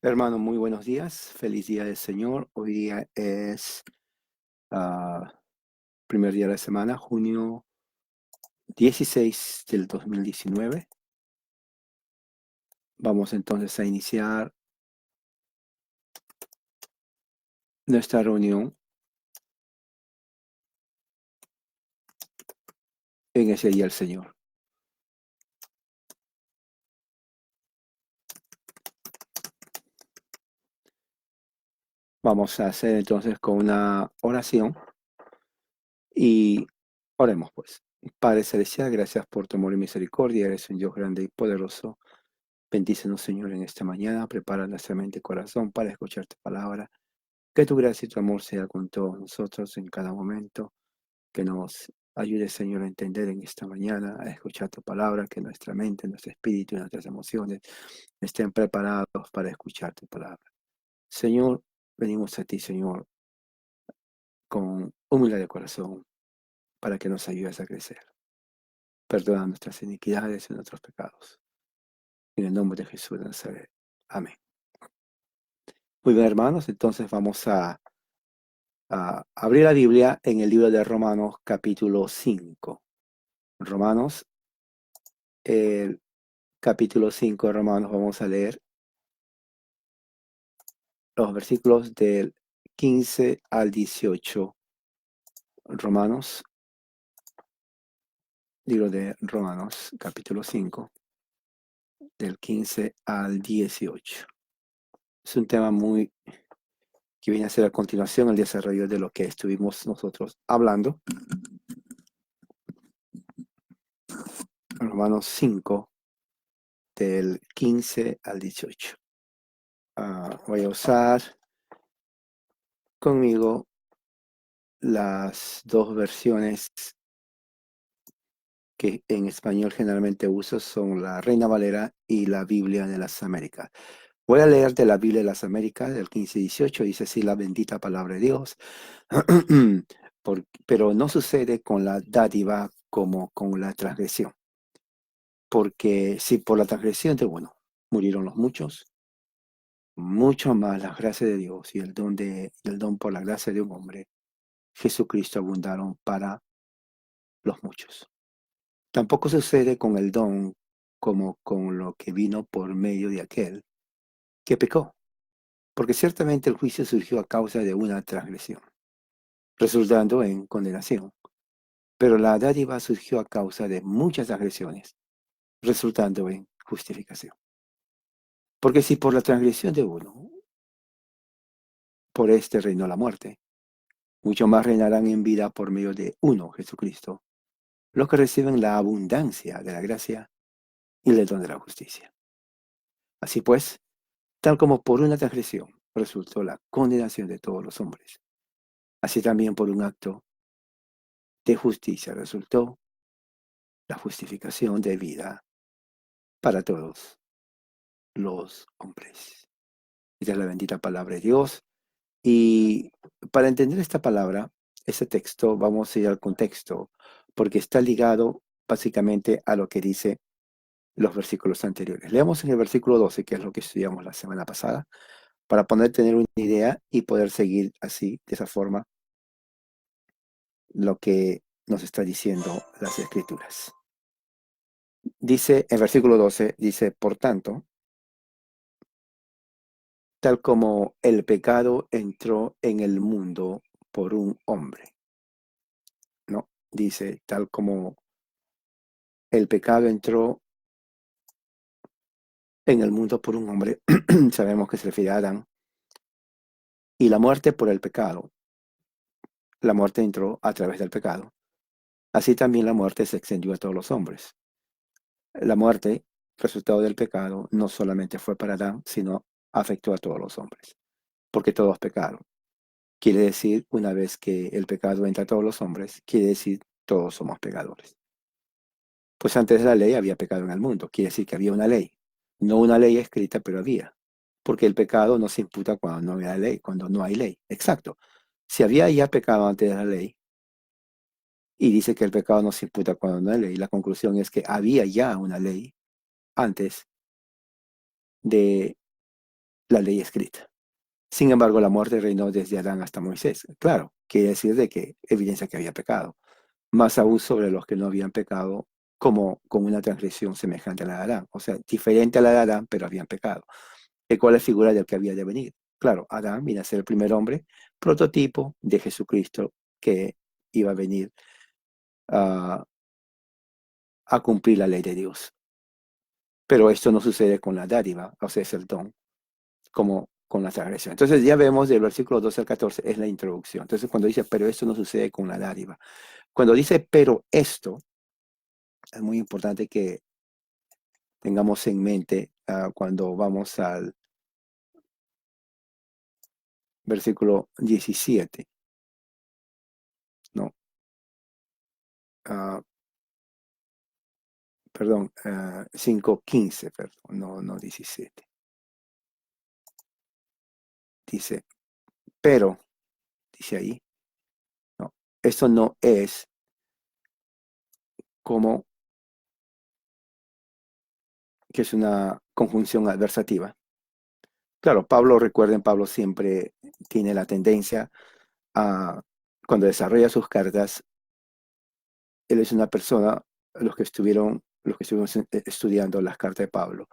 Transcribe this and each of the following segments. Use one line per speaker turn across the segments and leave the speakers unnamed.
Hermano, muy buenos días. Feliz día del Señor. Hoy día es primer día de la semana, junio 16 del 2019. Vamos entonces a iniciar nuestra reunión en ese día del Señor. Vamos a hacer entonces con una oración y oremos pues. Padre Celestial, gracias por tu amor y misericordia. Eres un Dios grande y poderoso. Bendícenos, Señor, en esta mañana. Prepara nuestra mente y corazón para escuchar tu palabra. Que tu gracia y tu amor sea con todos nosotros en cada momento. Que nos ayude, Señor, a entender en esta mañana, a escuchar tu palabra, que nuestra mente, nuestro espíritu y nuestras emociones estén preparados para escuchar tu palabra. Señor, venimos a ti, Señor, con humildad de corazón, para que nos ayudes a crecer. Perdona nuestras iniquidades y nuestros pecados. En el nombre de Jesús de Nazaret. Amén. Muy bien, hermanos, entonces vamos a abrir la Biblia en el libro de Romanos, capítulo 5. Romanos, el capítulo 5 de Romanos, vamos a leer los versículos del 15 al 18. Romanos, libro de Romanos, capítulo 5, del 15 al 18. Es un tema que viene a ser a continuación el desarrollo de lo que estuvimos nosotros hablando. Romanos 5, del 15 al 18. Voy a usar conmigo las dos versiones que en español generalmente uso, son la Reina Valera y la Biblia de las Américas. Voy a leer de la Biblia de las Américas, del 15 y 18, dice así la bendita palabra de Dios. Pero no sucede con la dádiva como con la transgresión. Porque si por la transgresión de uno murieron los muchos, mucho más la gracia de Dios y el don por la gracia de un hombre, Jesucristo, abundaron para los muchos. Tampoco sucede con el don como con lo que vino por medio de aquel que pecó, porque ciertamente el juicio surgió a causa de una transgresión, resultando en condenación, pero la dádiva surgió a causa de muchas transgresiones, resultando en justificación. Porque si por la transgresión de uno, por este reinó la muerte, mucho más reinarán en vida por medio de uno, Jesucristo, los que reciben la abundancia de la gracia y el don de la justicia. Así pues, tal como por una transgresión resultó la condenación de todos los hombres, así también por un acto de justicia resultó la justificación de vida para todos los hombres. Esta es la bendita palabra de Dios. Y para entender esta palabra, este texto, vamos a ir al contexto, porque está ligado básicamente a lo que dice los versículos anteriores. Leamos en el versículo 12, que es lo que estudiamos la semana pasada, para poder tener una idea y poder seguir así, de esa forma, lo que nos está diciendo las Escrituras. Dice, en versículo 12, dice, por tanto, tal como el pecado entró en el mundo por un hombre, ¿no? Dice, tal como el pecado entró en el mundo por un hombre, sabemos que se refiere a Adán, y la muerte por el pecado. La muerte entró a través del pecado. Así también la muerte se extendió a todos los hombres. La muerte, resultado del pecado, no solamente fue para Adán, sino afectó a todos los hombres, porque todos pecaron. Quiere decir, una vez que el pecado entra a todos los hombres, quiere decir, todos somos pecadores. Pues antes de la ley había pecado en el mundo, quiere decir que había una ley. No una ley escrita, pero había. Porque el pecado no se imputa cuando no había ley, cuando no hay ley. Exacto. Si había ya pecado antes de la ley, y dice que el pecado no se imputa cuando no hay ley, la conclusión es que había ya una ley antes de la ley escrita. Sin embargo, la muerte reinó desde Adán hasta Moisés. Claro, quiere decir de que evidencia que había pecado. Más aún sobre los que no habían pecado, como con una transgresión semejante a la de Adán. O sea, diferente a la de Adán, pero habían pecado. ¿Y cuál es la figura del que había de venir? Claro, Adán viene a ser el primer hombre, prototipo de Jesucristo que iba a venir a, a cumplir la ley de Dios. Pero esto no sucede con la dádiva, o sea, es el don, como con la transgresión. Entonces ya vemos del versículo 12 al 14 es la introducción. Entonces cuando dice, pero esto no sucede con la dádiva. Cuando dice, pero esto, es muy importante que tengamos en mente cuando vamos al versículo 17, ¿no? Ah, perdón, 5:15, perdón, no 17. Dice, pero, dice ahí, no, esto no es como que es una conjunción adversativa. Claro, Pablo, recuerden, Pablo siempre tiene la tendencia a, cuando desarrolla sus cartas, él es una persona, los que estuvimos estudiando las cartas de Pablo,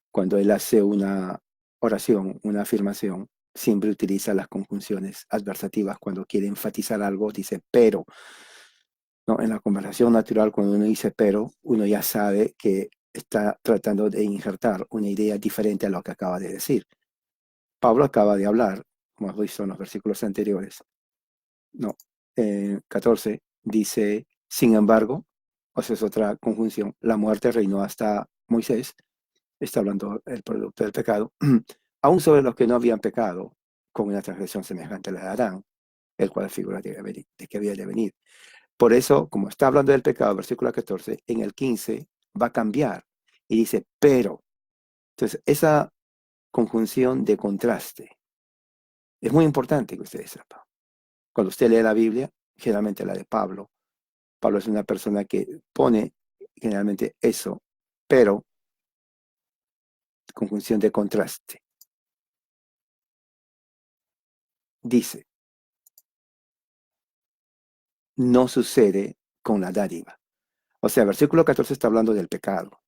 cuando él hace una oración, una afirmación, siempre utiliza las conjunciones adversativas. Cuando quiere enfatizar algo, dice pero. ¿No? En la conversación natural, cuando uno dice pero, uno ya sabe que está tratando de injertar una idea diferente a lo que acaba de decir. Pablo acaba de hablar, como hemos visto en los versículos anteriores, no, 14, dice, sin embargo, o sea, es otra conjunción, la muerte reinó hasta Moisés, está hablando el producto del pecado, aún sobre los que no habían pecado, con una transgresión semejante a la de Adán, el cual figura de que había de venir. Por eso, como está hablando del pecado, versículo 14, en el 15 va a cambiar y dice, pero. Entonces, esa conjunción de contraste es muy importante que ustedes sepan. Cuando usted lee la Biblia, generalmente la de Pablo, Pablo es una persona que pone generalmente eso, pero conjunción de contraste. Dice, no sucede con la dádiva. O sea, versículo 14 está hablando del pecado.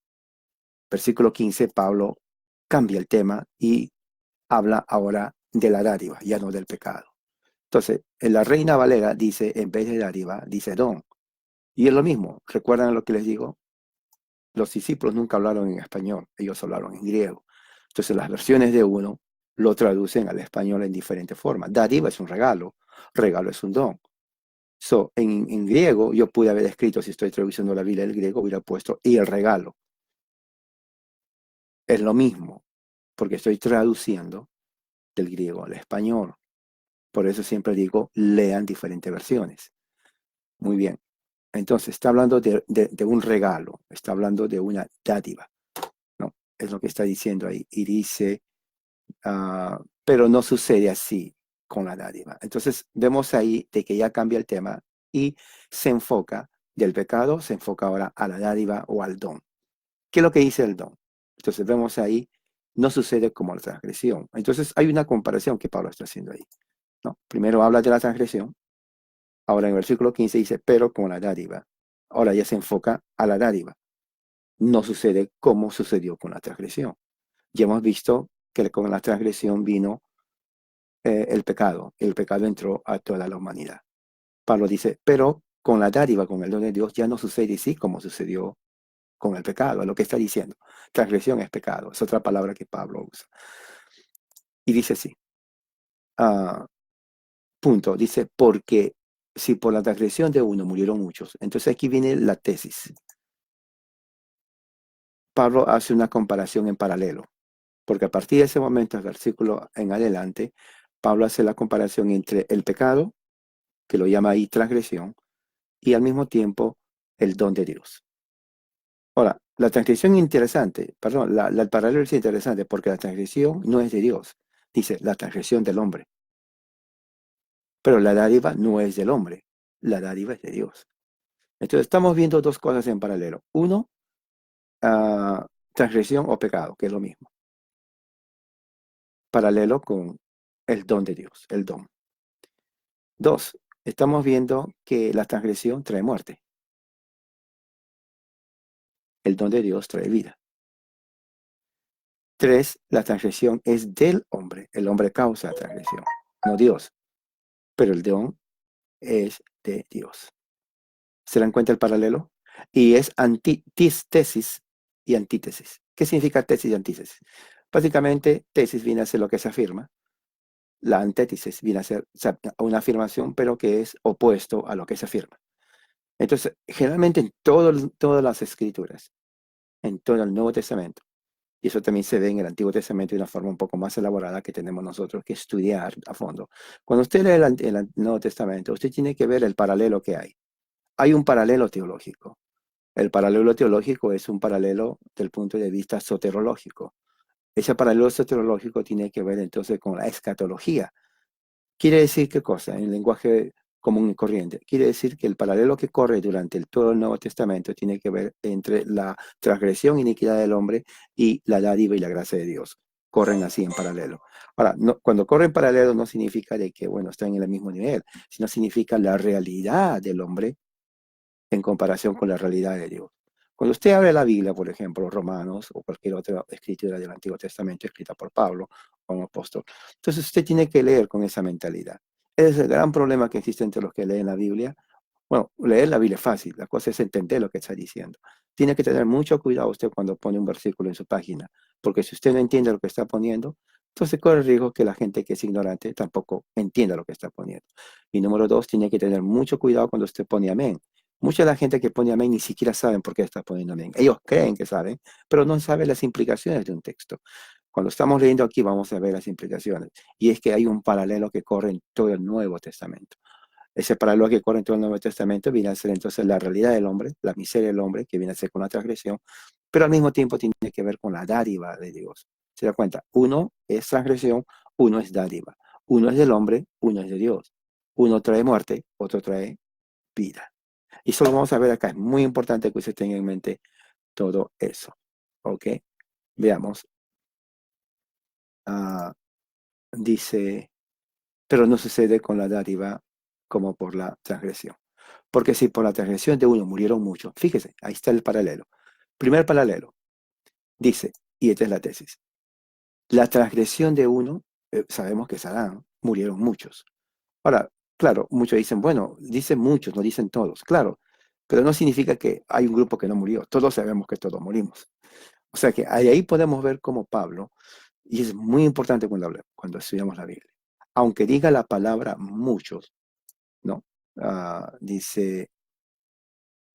Versículo 15, Pablo cambia el tema y habla ahora de la dádiva, ya no del pecado. Entonces, en la Reina Valera dice, en vez de dádiva, dice don. Y es lo mismo. ¿Recuerdan lo que les digo? Los discípulos nunca hablaron en español, ellos hablaron en griego. Entonces, las versiones de uno lo traducen al español en diferentes formas. Dádiva es un regalo, regalo es un don. So, en griego, yo pude haber escrito, si estoy traduciendo la Biblia del griego, hubiera puesto y el regalo. Es lo mismo, porque estoy traduciendo del griego al español. Por eso siempre digo, lean diferentes versiones. Muy bien. Entonces, está hablando de un regalo, está hablando de una dádiva, ¿no? Es lo que está diciendo ahí. Y dice, pero no sucede así con la dádiva. Entonces, vemos ahí de que ya cambia el tema y se enfoca del pecado, se enfoca ahora a la dádiva o al don. ¿Qué es lo que dice el don? Entonces, vemos ahí, no sucede como la transgresión. Entonces, hay una comparación que Pablo está haciendo ahí, ¿no? Primero habla de la transgresión. Ahora en el versículo 15 dice, pero con la dádiva. Ahora ya se enfoca a la dádiva. No sucede como sucedió con la transgresión. Ya hemos visto que con la transgresión vino el pecado. El pecado entró a toda la humanidad. Pablo dice, pero con la dádiva, con el don de Dios, ya no sucede así como sucedió con el pecado. Es lo que está diciendo. Transgresión es pecado. Es otra palabra que Pablo usa. Y dice así. ah, Punto. Dice, porque si por la transgresión de uno murieron muchos. Entonces aquí viene la tesis. Pablo hace una comparación en paralelo, porque a partir de ese momento, el versículo en adelante, Pablo hace la comparación entre el pecado, que lo llama ahí transgresión, y al mismo tiempo el don de Dios. Ahora, la transgresión interesante, perdón, el paralelo es interesante porque la transgresión no es de Dios, dice la transgresión del hombre, pero la dádiva no es del hombre, la dádiva es de Dios. Entonces estamos viendo dos cosas en paralelo. Uno, transgresión o pecado, que es lo mismo. paralelo con el don de Dios, el don. 2, estamos viendo que la transgresión trae muerte. El don de Dios trae vida. 3, la transgresión es del hombre. El hombre causa transgresión, no Dios. Pero el don es de Dios. ¿Se dan cuenta el paralelo? Y es tesis y antítesis. ¿Qué significa tesis y antítesis? Básicamente, tesis viene a ser lo que se afirma. La antítesis viene a ser una afirmación, pero que es opuesto a lo que se afirma. Entonces, generalmente en todas las escrituras, en todo el Nuevo Testamento, y eso también se ve en el Antiguo Testamento de una forma un poco más elaborada que tenemos nosotros que estudiar a fondo. Cuando usted lee el Nuevo Testamento, usted tiene que ver el paralelo que hay. Hay un paralelo teológico. El paralelo teológico es un paralelo del punto de vista soterológico. Ese paralelo soterológico tiene que ver entonces con la escatología. Quiere decir qué cosa, en lenguaje común y corriente. Quiere decir que el paralelo que corre durante todo el Nuevo Testamento tiene que ver entre la transgresión e iniquidad del hombre y la dádiva y la gracia de Dios. Corren así en paralelo. Ahora, cuando corren en paralelo no significa de que, bueno, están en el mismo nivel, sino significa la realidad del hombre en comparación con la realidad de Dios. Cuando usted abre la Biblia, por ejemplo, Romanos o cualquier otra escritura del Antiguo Testamento escrita por Pablo o un apóstol, entonces usted tiene que leer con esa mentalidad. Ese es el gran problema que existe entre los que leen la Biblia. Bueno, leer la Biblia es fácil, la cosa es entender lo que está diciendo. Tiene que tener mucho cuidado usted cuando pone un versículo en su página, porque si usted no entiende lo que está poniendo, entonces corre el riesgo que la gente que es ignorante tampoco entienda lo que está poniendo. Y número 2, tiene que tener mucho cuidado cuando usted pone amén. Mucha de la gente que pone amén ni siquiera saben por qué está poniendo amén. Ellos creen que saben, pero no saben las implicaciones de un texto. Cuando estamos leyendo aquí vamos a ver las implicaciones. Y es que hay un paralelo que corre en todo el Nuevo Testamento. Ese paralelo que corre en todo el Nuevo Testamento viene a ser entonces la realidad del hombre, la miseria del hombre, que viene a ser con la transgresión, pero al mismo tiempo tiene que ver con la dádiva de Dios. ¿Se da cuenta? Uno es transgresión, uno es dádiva. Uno es del hombre, uno es de Dios. Uno trae muerte, otro trae vida. Y eso lo vamos a ver acá. Es muy importante que usted tenga en mente todo eso. ¿Ok? Veamos. Dice, pero no sucede con la dádiva como por la transgresión. Porque si por la transgresión de uno murieron muchos, fíjese, ahí está el paralelo. Primer paralelo, dice, y esta es la tesis, la transgresión de uno, sabemos que es Adán, murieron muchos. Ahora, claro, muchos dicen, bueno, dicen muchos, no dicen todos, claro, pero no significa que hay un grupo que no murió, todos sabemos que todos morimos. O sea que ahí podemos ver cómo Pablo, y es muy importante cuando estudiamos la Biblia, aunque diga la palabra muchos, ¿no? Dice,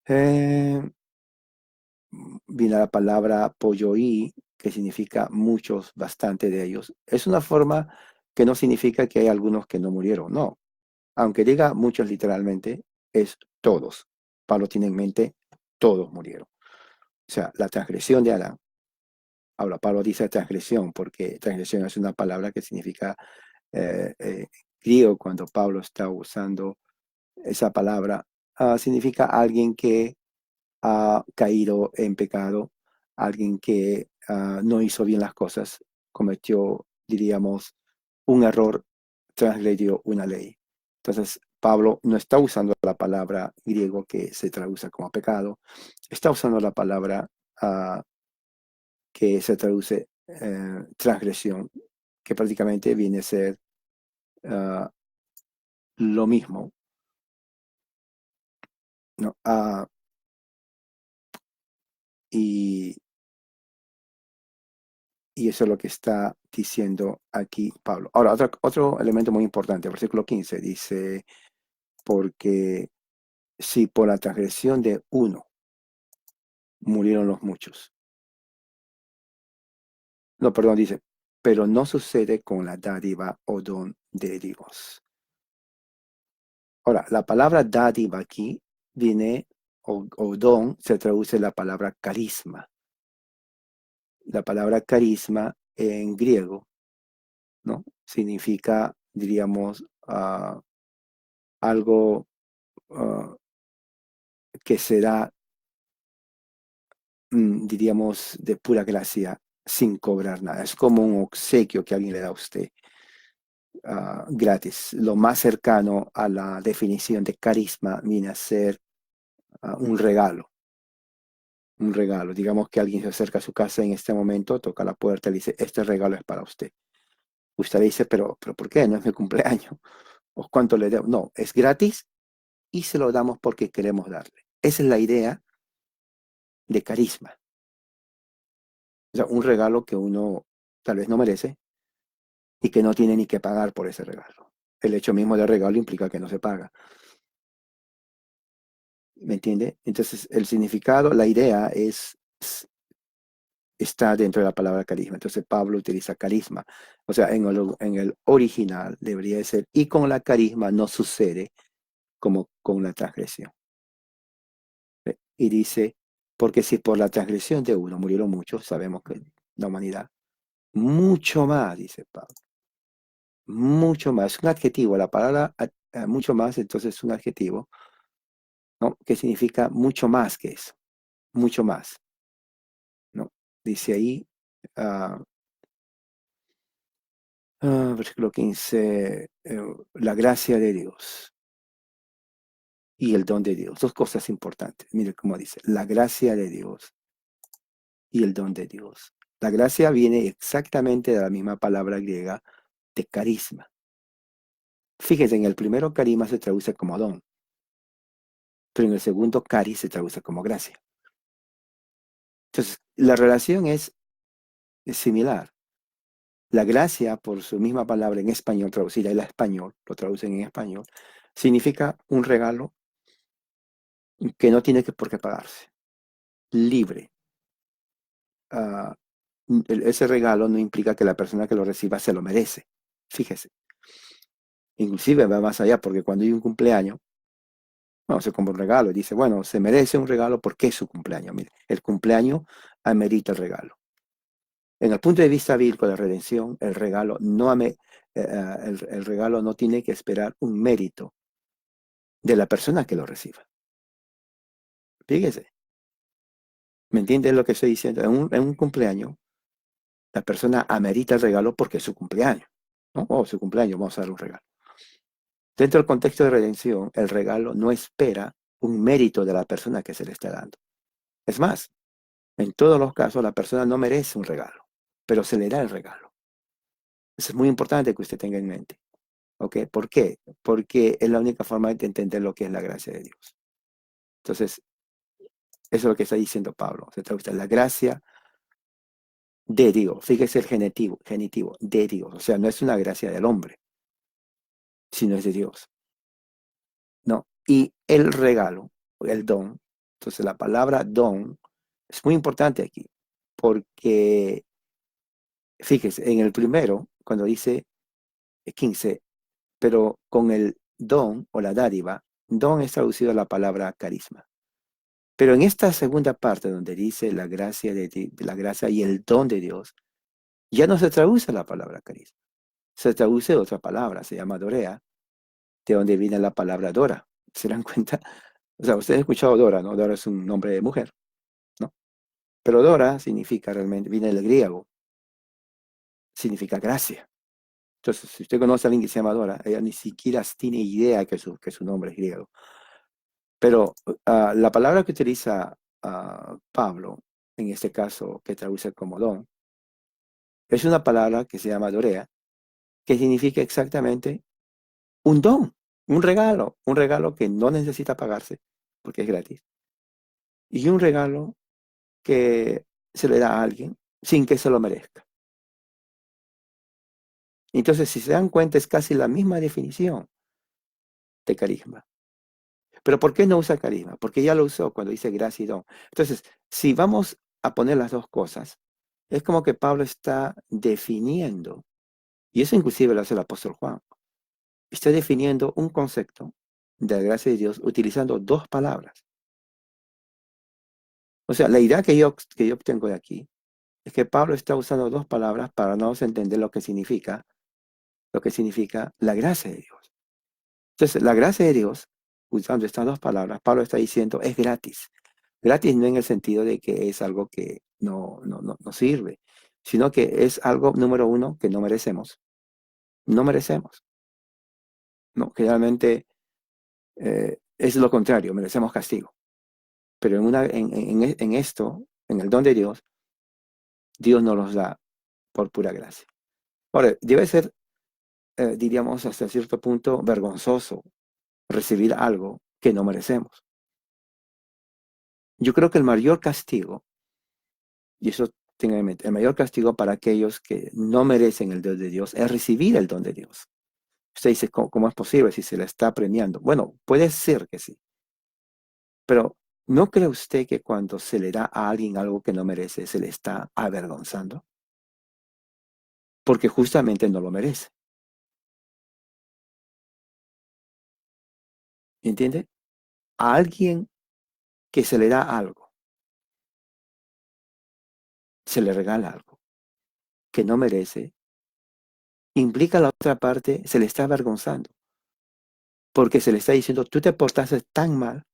eh, viene la palabra polloí, que significa muchos, bastante de ellos. Es una forma que no significa que hay algunos que no murieron, no. Aunque diga muchos literalmente, es todos. Pablo tiene en mente, todos murieron. O sea, la transgresión de Adán. Ahora, Pablo dice transgresión, porque transgresión es una palabra que significa griego cuando Pablo está usando esa palabra. Significa alguien que ha caído en pecado, alguien que no hizo bien las cosas, cometió, diríamos, un error, transgredió una ley. Entonces, Pablo no está usando la palabra griego que se traduce como pecado, está usando la palabra que se traduce transgresión, que prácticamente viene a ser ah, lo mismo, ¿no? Y Y eso es lo que está diciendo aquí Pablo. Ahora, otro elemento muy importante, el versículo 15 dice, porque si por la transgresión de uno murieron los muchos. No, perdón, dice, pero no sucede con la dádiva o don de Dios. Ahora, la palabra dádiva aquí viene, o don, se traduce la palabra carisma. La palabra carisma en griego, ¿no? Significa, diríamos, algo que será, diríamos, de pura gracia, sin cobrar nada. Es como un obsequio que alguien le da a usted gratis. Lo más cercano a la definición de carisma viene a ser un regalo. Un regalo. Digamos que alguien se acerca a su casa en este momento, toca la puerta y le dice, este regalo es para usted. Usted le dice, pero ¿por qué? No es mi cumpleaños. ¿O cuánto le debo? No, es gratis y se lo damos porque queremos darle. Esa es la idea de carisma. O sea, un regalo que uno tal vez no merece y que no tiene ni que pagar por ese regalo. El hecho mismo del regalo implica que no se paga. ¿Me entiende? Entonces, el significado, la idea está dentro de la palabra carisma. Entonces, Pablo utiliza carisma. O sea, en el original debería ser, y con la carisma no sucede como con la transgresión. Y dice, porque si por la transgresión de uno murieron muchos, sabemos que la humanidad, mucho más, dice Pablo, mucho más, es un adjetivo, la palabra mucho más, entonces es un adjetivo, ¿no? Que significa mucho más que eso, mucho más, ¿no? Dice ahí, versículo 15, la gracia de Dios y el don de Dios, dos cosas importantes, mire cómo dice, la gracia de Dios y el don de Dios. La gracia viene exactamente de la misma palabra griega de carisma. Fíjese, en el primero carisma se traduce como don, pero en el segundo caris se traduce como gracia. Entonces, la relación es similar. La gracia, por su misma palabra en español, traducida al español, lo traducen en español, significa un regalo que no tiene por qué pagarse, libre. Uh, ese regalo no implica que la persona que lo reciba se lo merece. Fíjese. Inclusive va más allá, porque cuando hay un cumpleaños, bueno, se compra un regalo y dice, bueno, se merece un regalo porque es su cumpleaños. Mire, el cumpleaños amerita el regalo. En el punto de vista bíblico de redención, el regalo el regalo no tiene que esperar un mérito de la persona que lo reciba. Fíjese, ¿me entiende lo que estoy diciendo? En un cumpleaños, la persona amerita el regalo porque es su cumpleaños, ¿no? Oh, su cumpleaños, vamos a dar un regalo. Dentro del contexto de redención, el regalo no espera un mérito de la persona que se le está dando. Es más, en todos los casos, la persona no merece un regalo, pero se le da el regalo. Eso es muy importante que usted tenga en mente. ¿Ok? ¿Por qué? Porque es la única forma de entender lo que es la gracia de Dios. Entonces, eso es lo que está diciendo Pablo. Se traduce la gracia de Dios. Fíjese el genitivo, de Dios. O sea, no es una gracia del hombre, sino es de Dios. ¿No? Y el regalo, el don. Entonces, la palabra don es muy importante aquí, porque fíjese, en el primero, cuando dice 15, pero con el don o la dádiva, don es traducido a la palabra carisma. Pero en esta segunda parte donde dice la gracia la gracia y el don de Dios, ya no se traduce la palabra carisma. Se traduce otra palabra, se llama Dorea, de donde viene la palabra Dora. ¿Se dan cuenta? O sea, ustedes han escuchado Dora, ¿no? Dora es un nombre de mujer, ¿no? Pero Dora significa realmente, viene del griego, significa gracia. Entonces, si usted conoce a alguien que se llama Dora, ella ni siquiera tiene idea que su nombre es griego. Pero la palabra que utiliza Pablo, en este caso, que traduce como don, es una palabra que se llama Dorea, que significa exactamente un don, un regalo que no necesita pagarse, porque es gratis, y un regalo que se le da a alguien sin que se lo merezca. Entonces, si se dan cuenta, es casi la misma definición de carisma. Pero ¿por qué no usa carisma? Porque ya lo usó cuando dice gracia y don. Entonces, si vamos a poner las dos cosas, es como que Pablo está definiendo, y eso inclusive lo hace el apóstol Juan, está definiendo un concepto de la gracia de Dios utilizando dos palabras. O sea, la idea que yo obtengo de aquí es que Pablo está usando dos palabras para darnos a entender lo que significa la gracia de Dios. Entonces, la gracia de Dios, usando estas dos palabras, Pablo está diciendo es gratis. Gratis no en el sentido de que es algo que no sirve, sino que es algo, número uno, que no merecemos. No merecemos. No, generalmente es lo contrario, merecemos castigo. Pero en esto, en el don de Dios, Dios nos los da por pura gracia. Ahora, debe ser, diríamos, hasta cierto punto vergonzoso recibir algo que no merecemos. Yo creo que el mayor castigo, y eso tengan en mente, el mayor castigo para aquellos que no merecen el don de Dios es recibir el don de Dios. Usted dice, ¿cómo es posible si se le está premiando? Bueno, puede ser que sí, pero ¿no cree usted que cuando se le da a alguien algo que no merece, se le está avergonzando? Porque justamente no lo merece. ¿Entiende? A alguien que se le da algo, se le regala algo que no merece, implica la otra parte, se le está avergonzando, porque se le está diciendo, tú te portaste tan mal,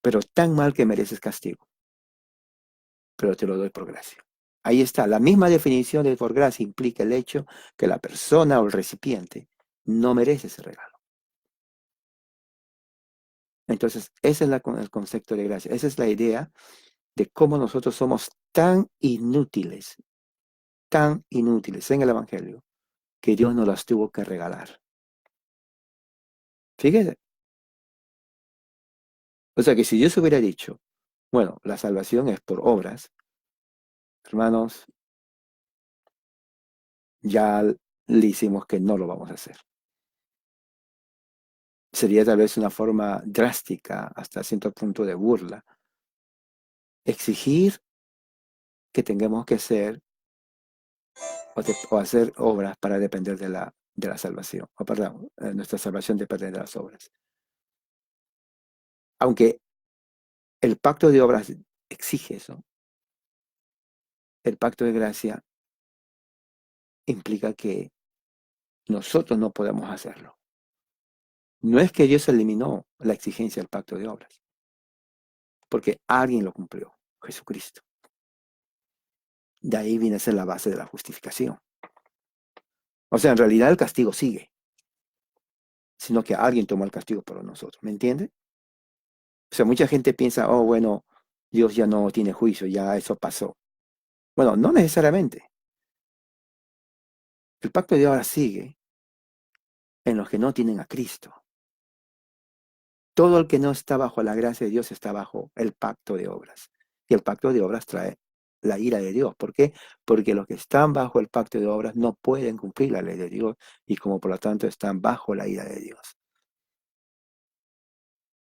pero tan mal que mereces castigo, pero te lo doy por gracia. Ahí está, la misma definición de por gracia implica el hecho que la persona o el recipiente no merece ese regalo. Entonces, ese es el concepto de gracia, esa es la idea de cómo nosotros somos tan inútiles en el Evangelio, que Dios nos las tuvo que regalar. Fíjese. O sea que si Dios hubiera dicho, bueno, la salvación es por obras, hermanos, ya le hicimos que no lo vamos a hacer. Sería tal vez una forma drástica, hasta cierto punto de burla, exigir que tengamos que hacer o hacer obras para depender de la salvación. O perdón, nuestra salvación depende de las obras. Aunque el pacto de obras exige eso, el pacto de gracia implica que nosotros no podemos hacerlo. No es que Dios eliminó la exigencia del pacto de obras, porque alguien lo cumplió, Jesucristo. De ahí viene a ser la base de la justificación. O sea, en realidad el castigo sigue, sino que alguien tomó el castigo por nosotros. ¿Me entiende? O sea, mucha gente piensa, oh, bueno, Dios ya no tiene juicio, ya eso pasó. Bueno, no necesariamente. El pacto de obras sigue en los que no tienen a Cristo. Todo el que no está bajo la gracia de Dios está bajo el pacto de obras. Y el pacto de obras trae la ira de Dios. ¿Por qué? Porque los que están bajo el pacto de obras no pueden cumplir la ley de Dios y como por lo tanto están bajo la ira de Dios.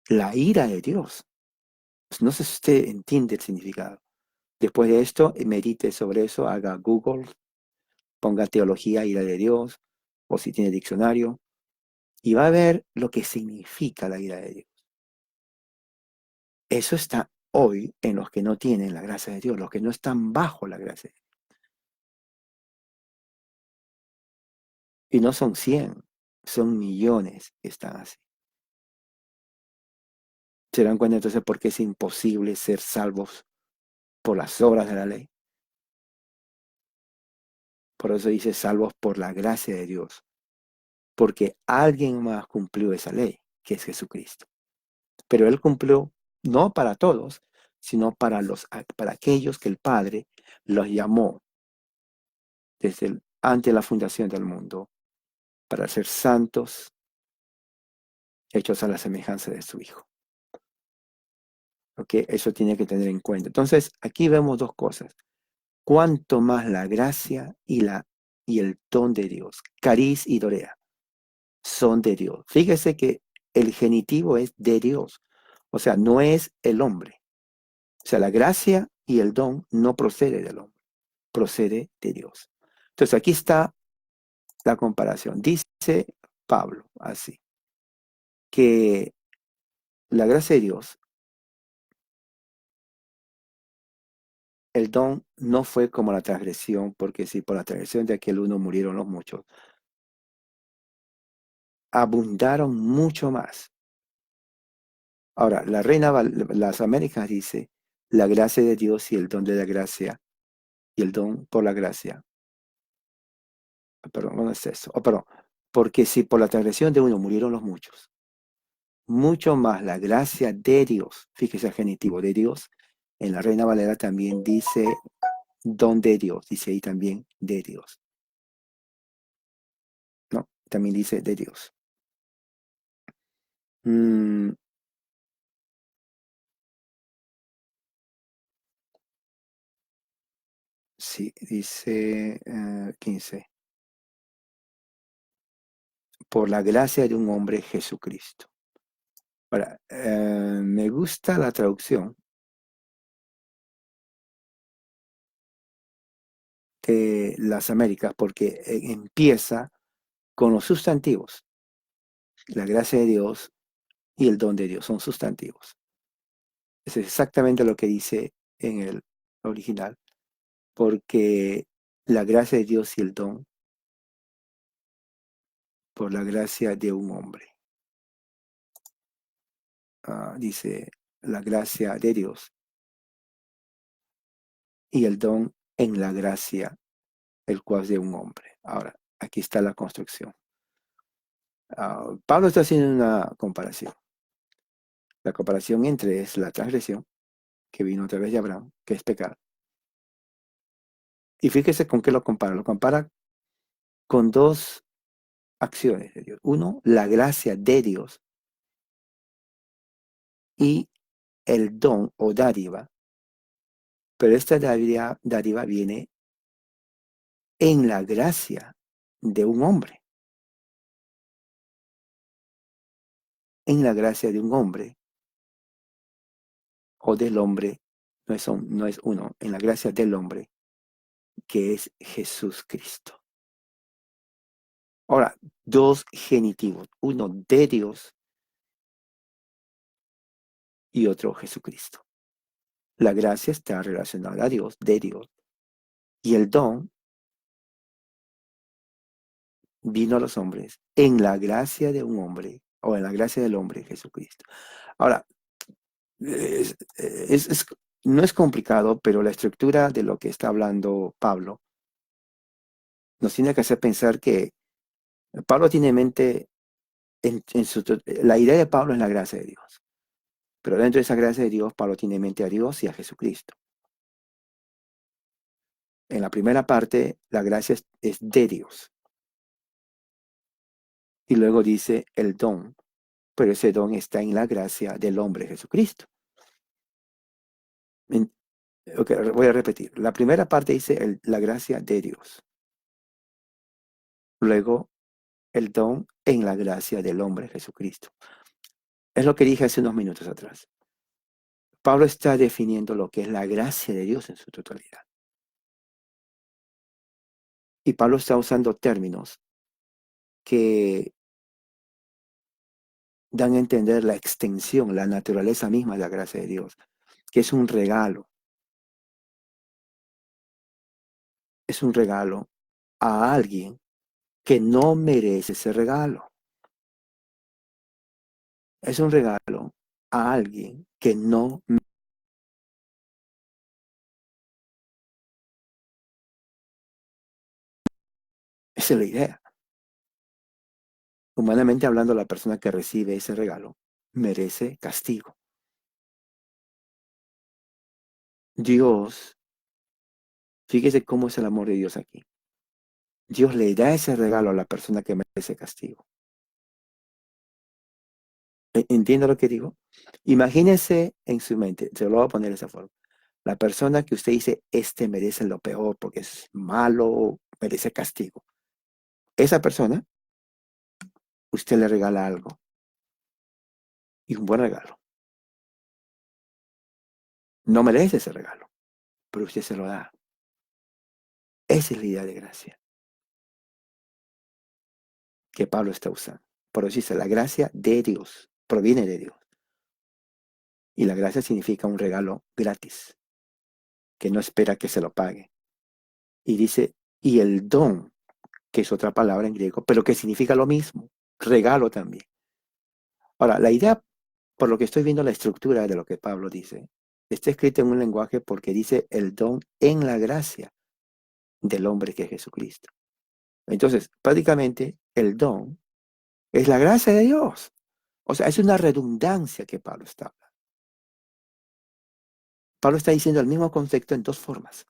La ira de Dios. No sé si usted entiende el significado. Después de esto, medite sobre eso, haga Google, ponga teología, ira de Dios, o si tiene diccionario, y va a ver lo que significa la ira de Dios. Eso está hoy en los que no tienen la gracia de Dios, los que no están bajo la gracia de Dios. Y no son 100, son millones que están así. ¿Se dan cuenta entonces por qué es imposible ser salvos por las obras de la ley? Por eso dice salvos por la gracia de Dios, porque alguien más cumplió esa ley, que es Jesucristo. Pero Él cumplió no para todos, sino para aquellos que el Padre los llamó ante la fundación del mundo, para ser santos, hechos a la semejanza de su Hijo. ¿Ok? Eso tiene que tener en cuenta. Entonces, aquí vemos dos cosas. Cuanto más la gracia y el don de Dios, cariz y dorea, son de Dios. Fíjese que el genitivo es de Dios, o sea, no es el hombre. O sea, la gracia y el don no procede del hombre, procede de Dios. Entonces, aquí está la comparación. Dice Pablo así, que la gracia de Dios, el don no fue como la transgresión, porque si por la transgresión de aquel uno murieron los muchos, abundaron mucho más. Ahora, las Américas dice, la gracia de Dios y el don de la gracia y el don por la gracia. Perdón, no es eso. Perdón. Porque si por la transgresión de uno murieron los muchos, mucho más la gracia de Dios, fíjese el genitivo de Dios, en la Reina Valera también dice don de Dios, dice ahí también de Dios. No, también dice de Dios. Sí, dice 15. Por la gracia de un hombre Jesucristo. Ahora, me gusta la traducción de las Américas porque empieza con los sustantivos. La gracia de Dios y el don de Dios son sustantivos. Es exactamente lo que dice en el original, porque la gracia de Dios y el don por la gracia de un hombre. Dice la gracia de Dios y el don en la gracia, el cual es de un hombre. Ahora, aquí está la construcción. Pablo está haciendo una comparación. La comparación entre es la transgresión, que vino a través de Abraham, que es pecado. Y fíjese con qué lo compara. Lo compara con dos acciones de Dios. Uno, la gracia de Dios y el don o dádiva. Pero esta dádiva viene en la gracia de un hombre. En la gracia de un hombre o del hombre, no es uno, en la gracia del hombre, que es Jesús Cristo. Ahora, dos genitivos, uno de Dios y otro Jesucristo. La gracia está relacionada a Dios, de Dios, y el don vino a los hombres en la gracia de un hombre, o en la gracia del hombre Jesucristo. Ahora, no es complicado, pero la estructura de lo que está hablando Pablo nos tiene que hacer pensar que Pablo tiene en mente, la idea de Pablo es la gracia de Dios. Pero dentro de esa gracia de Dios, Pablo tiene en mente a Dios y a Jesucristo. En la primera parte, la gracia es de Dios. Y luego dice el don, pero ese don está en la gracia del hombre Jesucristo. Ok, voy a repetir. La primera parte dice la gracia de Dios. Luego, el don en la gracia del hombre Jesucristo. Es lo que dije hace unos minutos atrás. Pablo está definiendo lo que es la gracia de Dios en su totalidad. Y Pablo está usando términos que dan a entender la extensión, la naturaleza misma de la gracia de Dios, que es un regalo. Es un regalo a alguien que no merece ese regalo. Es un regalo a alguien que no merece. Esa es la idea. Humanamente hablando, la persona que recibe ese regalo merece castigo. Dios, fíjese cómo es el amor de Dios aquí. Dios le da ese regalo a la persona que merece castigo. ¿Entiende lo que digo? Imagínese en su mente, se lo voy a poner de esa forma. La persona que usted dice, este merece lo peor porque es malo, merece castigo. Esa persona, usted le regala algo. Y un buen regalo. No merece ese regalo, pero usted se lo da. Esa es la idea de gracia que Pablo está usando. Por eso dice, la gracia de Dios proviene de Dios. Y la gracia significa un regalo gratis, que no espera que se lo pague. Y dice, y el don, que es otra palabra en griego, pero que significa lo mismo, regalo también. Ahora, la idea, por lo que estoy viendo la estructura de lo que Pablo dice, está escrita en un lenguaje porque dice el don en la gracia. del hombre que es Jesucristo. Entonces, prácticamente el don es la gracia de Dios. O sea, es una redundancia que Pablo está hablando. Pablo está diciendo el mismo concepto en dos formas.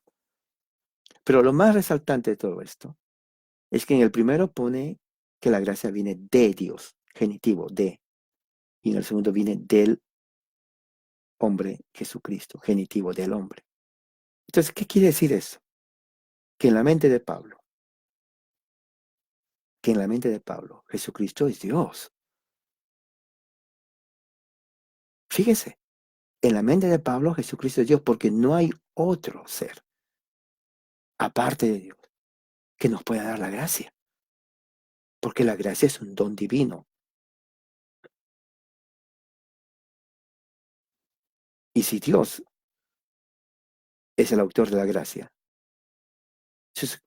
Pero lo más resaltante de todo esto es que en el primero pone que la gracia viene de Dios, genitivo, de. Y en el segundo viene del hombre Jesucristo, genitivo del hombre. Entonces, ¿qué quiere decir eso? Que en la mente de Pablo, Jesucristo es Dios. Fíjese, en la mente de Pablo, Jesucristo es Dios porque no hay otro ser, aparte de Dios, que nos pueda dar la gracia. Porque la gracia es un don divino. Y si Dios es el autor de la gracia, entonces,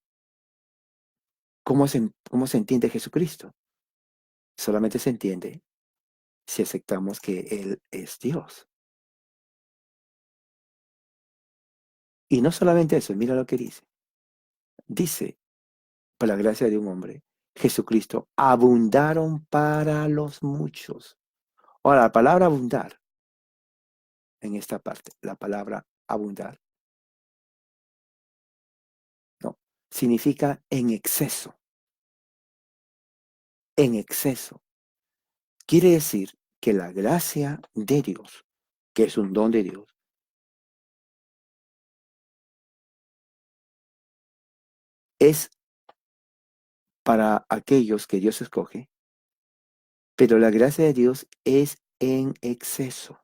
¿cómo se entiende Jesucristo? Solamente se entiende si aceptamos que Él es Dios. Y no solamente eso, mira lo que dice. Dice, por la gracia de un hombre, Jesucristo, abundaron para los muchos. Ahora, la palabra abundar, en esta parte, la palabra abundar, no, significa en exceso, en exceso. Quiere decir que la gracia de Dios, que es un don de Dios, es para aquellos que Dios escoge, pero la gracia de Dios es en exceso.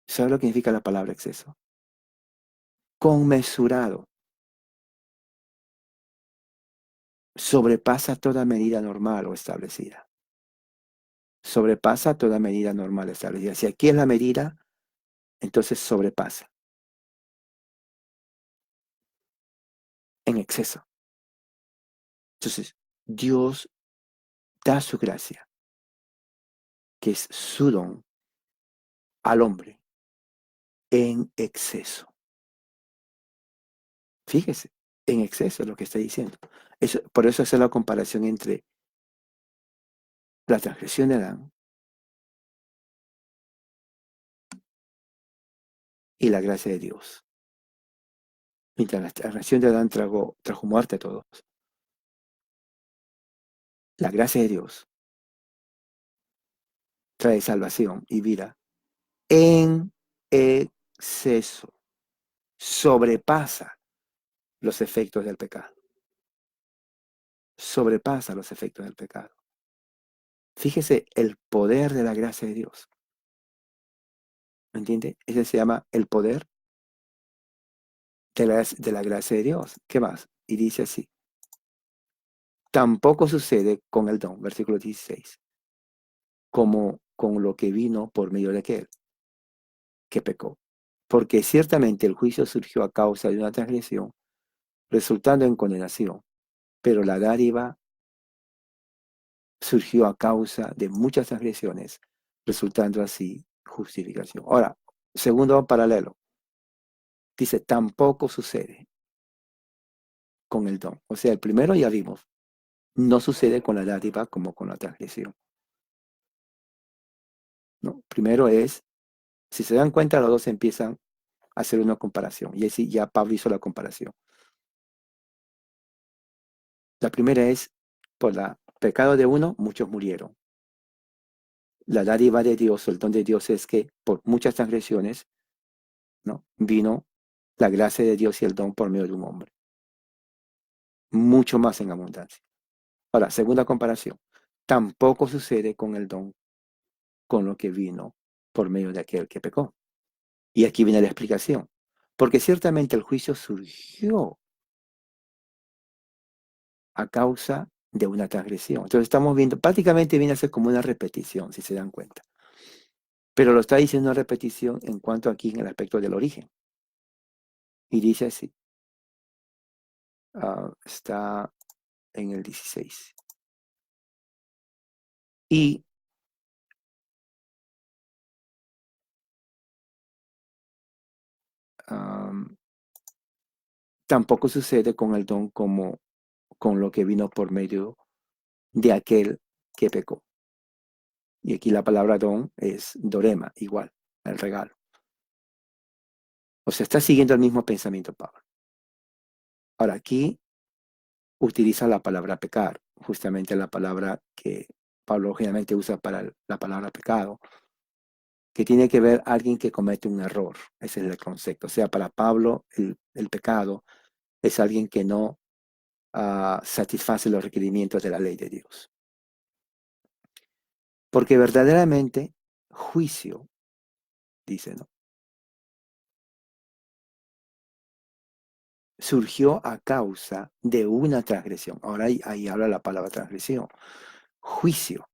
¿Sabe lo que significa la palabra exceso? Conmesurado. Sobrepasa toda medida normal o establecida. Sobrepasa toda medida normal establecida. Si aquí es la medida, entonces sobrepasa. En exceso. Entonces, Dios da su gracia, que es su don, al hombre, en exceso. Fíjese, en exceso es lo que está diciendo. Por eso hace la comparación entre la transgresión de Adán y la gracia de Dios. Mientras la transgresión de Adán trajo muerte a todos, la gracia de Dios trae salvación y vida en exceso. Sobrepasa los efectos del pecado. Sobrepasa los efectos del pecado. Fíjese el poder de la gracia de Dios. ¿Me entiende? Ese se llama el poder de la gracia de Dios. ¿Qué más? Y dice así. Tampoco sucede con el don, versículo 16, como con lo que vino por medio de aquel que pecó. Porque ciertamente el juicio surgió a causa de una transgresión, resultando en condenación, pero la dádiva surgió a causa de muchas transgresiones, resultando así justificación. Ahora, segundo paralelo, dice, tampoco sucede con el don. O sea, el primero ya vimos, no sucede con la dádiva como con la transgresión. ¿No? Primero es, si se dan cuenta, los dos empiezan a hacer una comparación. Y así ya Pablo hizo la comparación. La primera es, por el pecado de uno, muchos murieron. La dádiva de Dios, el don de Dios es que por muchas transgresiones, ¿no? Vino la gracia de Dios y el don por medio de un hombre. Mucho más en abundancia. Ahora, segunda comparación. Tampoco sucede con el don, con lo que vino por medio de aquel que pecó. Y aquí viene la explicación. Porque ciertamente el juicio surgió a causa de una transgresión. Entonces estamos viendo, prácticamente viene a ser como una repetición, si se dan cuenta. Pero lo está diciendo una repetición en cuanto aquí en el aspecto del origen. Y dice así, está en el 16. Y tampoco sucede con el don como con lo que vino por medio de aquel que pecó. Y aquí la palabra don es dorema, igual, el regalo. O sea, está siguiendo el mismo pensamiento Pablo. Ahora, aquí utiliza la palabra pecar, justamente la palabra que Pablo generalmente usa para la palabra pecado, que tiene que ver alguien que comete un error. Ese es el concepto. O sea, para Pablo el pecado es alguien que no satisface los requerimientos de la ley de Dios. Porque verdaderamente juicio, dice, ¿no? Surgió a causa de una transgresión. Ahora ahí habla la palabra transgresión. Juicio,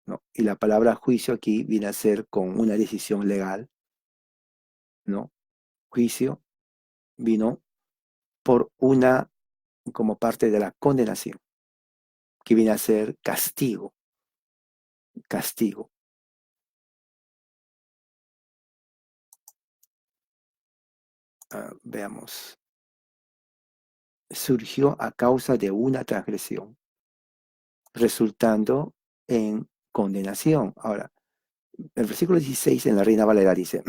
¿no? Y la palabra juicio aquí viene a ser con una decisión legal, ¿no? Juicio vino por una, como parte de la condenación, que viene a ser castigo, castigo. Veamos. Surgió a causa de una transgresión, resultando en condenación. Ahora, el versículo 16 en la Reina Valera dice,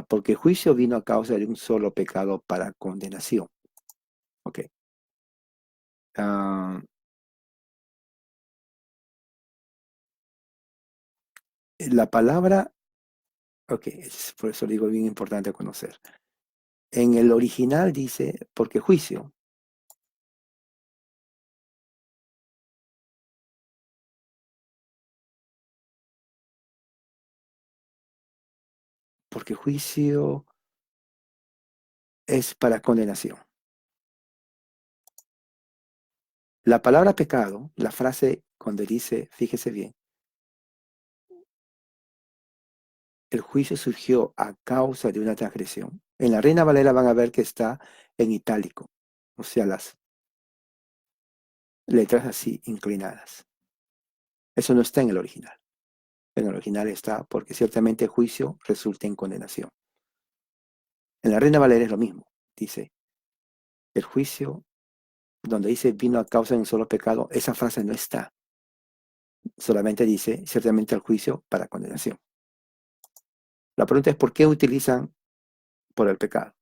porque juicio vino a causa de un solo pecado para condenación. Ok. La palabra, ok, por eso digo bien importante conocer. En el original dice, porque juicio. Porque juicio es para condenación. La palabra pecado, la frase cuando dice, fíjese bien, el juicio surgió a causa de una transgresión. En la Reina Valera van a ver que está en itálico, o sea, las letras así inclinadas. Eso no está en el original. En el original está porque ciertamente juicio resulta en condenación. En la Reina Valera es lo mismo. Dice, el juicio, donde dice vino a causa de un solo pecado, esa frase no está. Solamente dice, ciertamente el juicio para condenación. La pregunta es, ¿por qué utilizan por el pecado?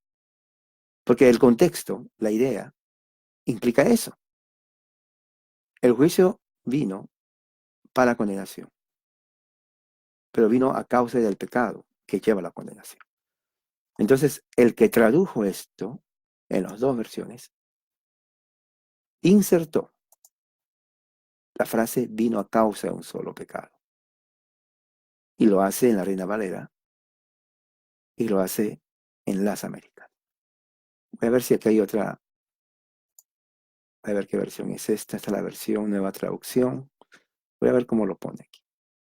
Porque el contexto, la idea, implica eso. El juicio vino para condenación, pero vino a causa del pecado que lleva a la condenación. Entonces, el que tradujo esto en las dos versiones, insertó la frase vino a causa de un solo pecado. Y lo hace en la Reina Valera y lo hace en las Américas. Voy a ver si aquí hay otra. A ver qué versión es esta. Esta es la versión nueva traducción. Voy a ver cómo lo pone aquí.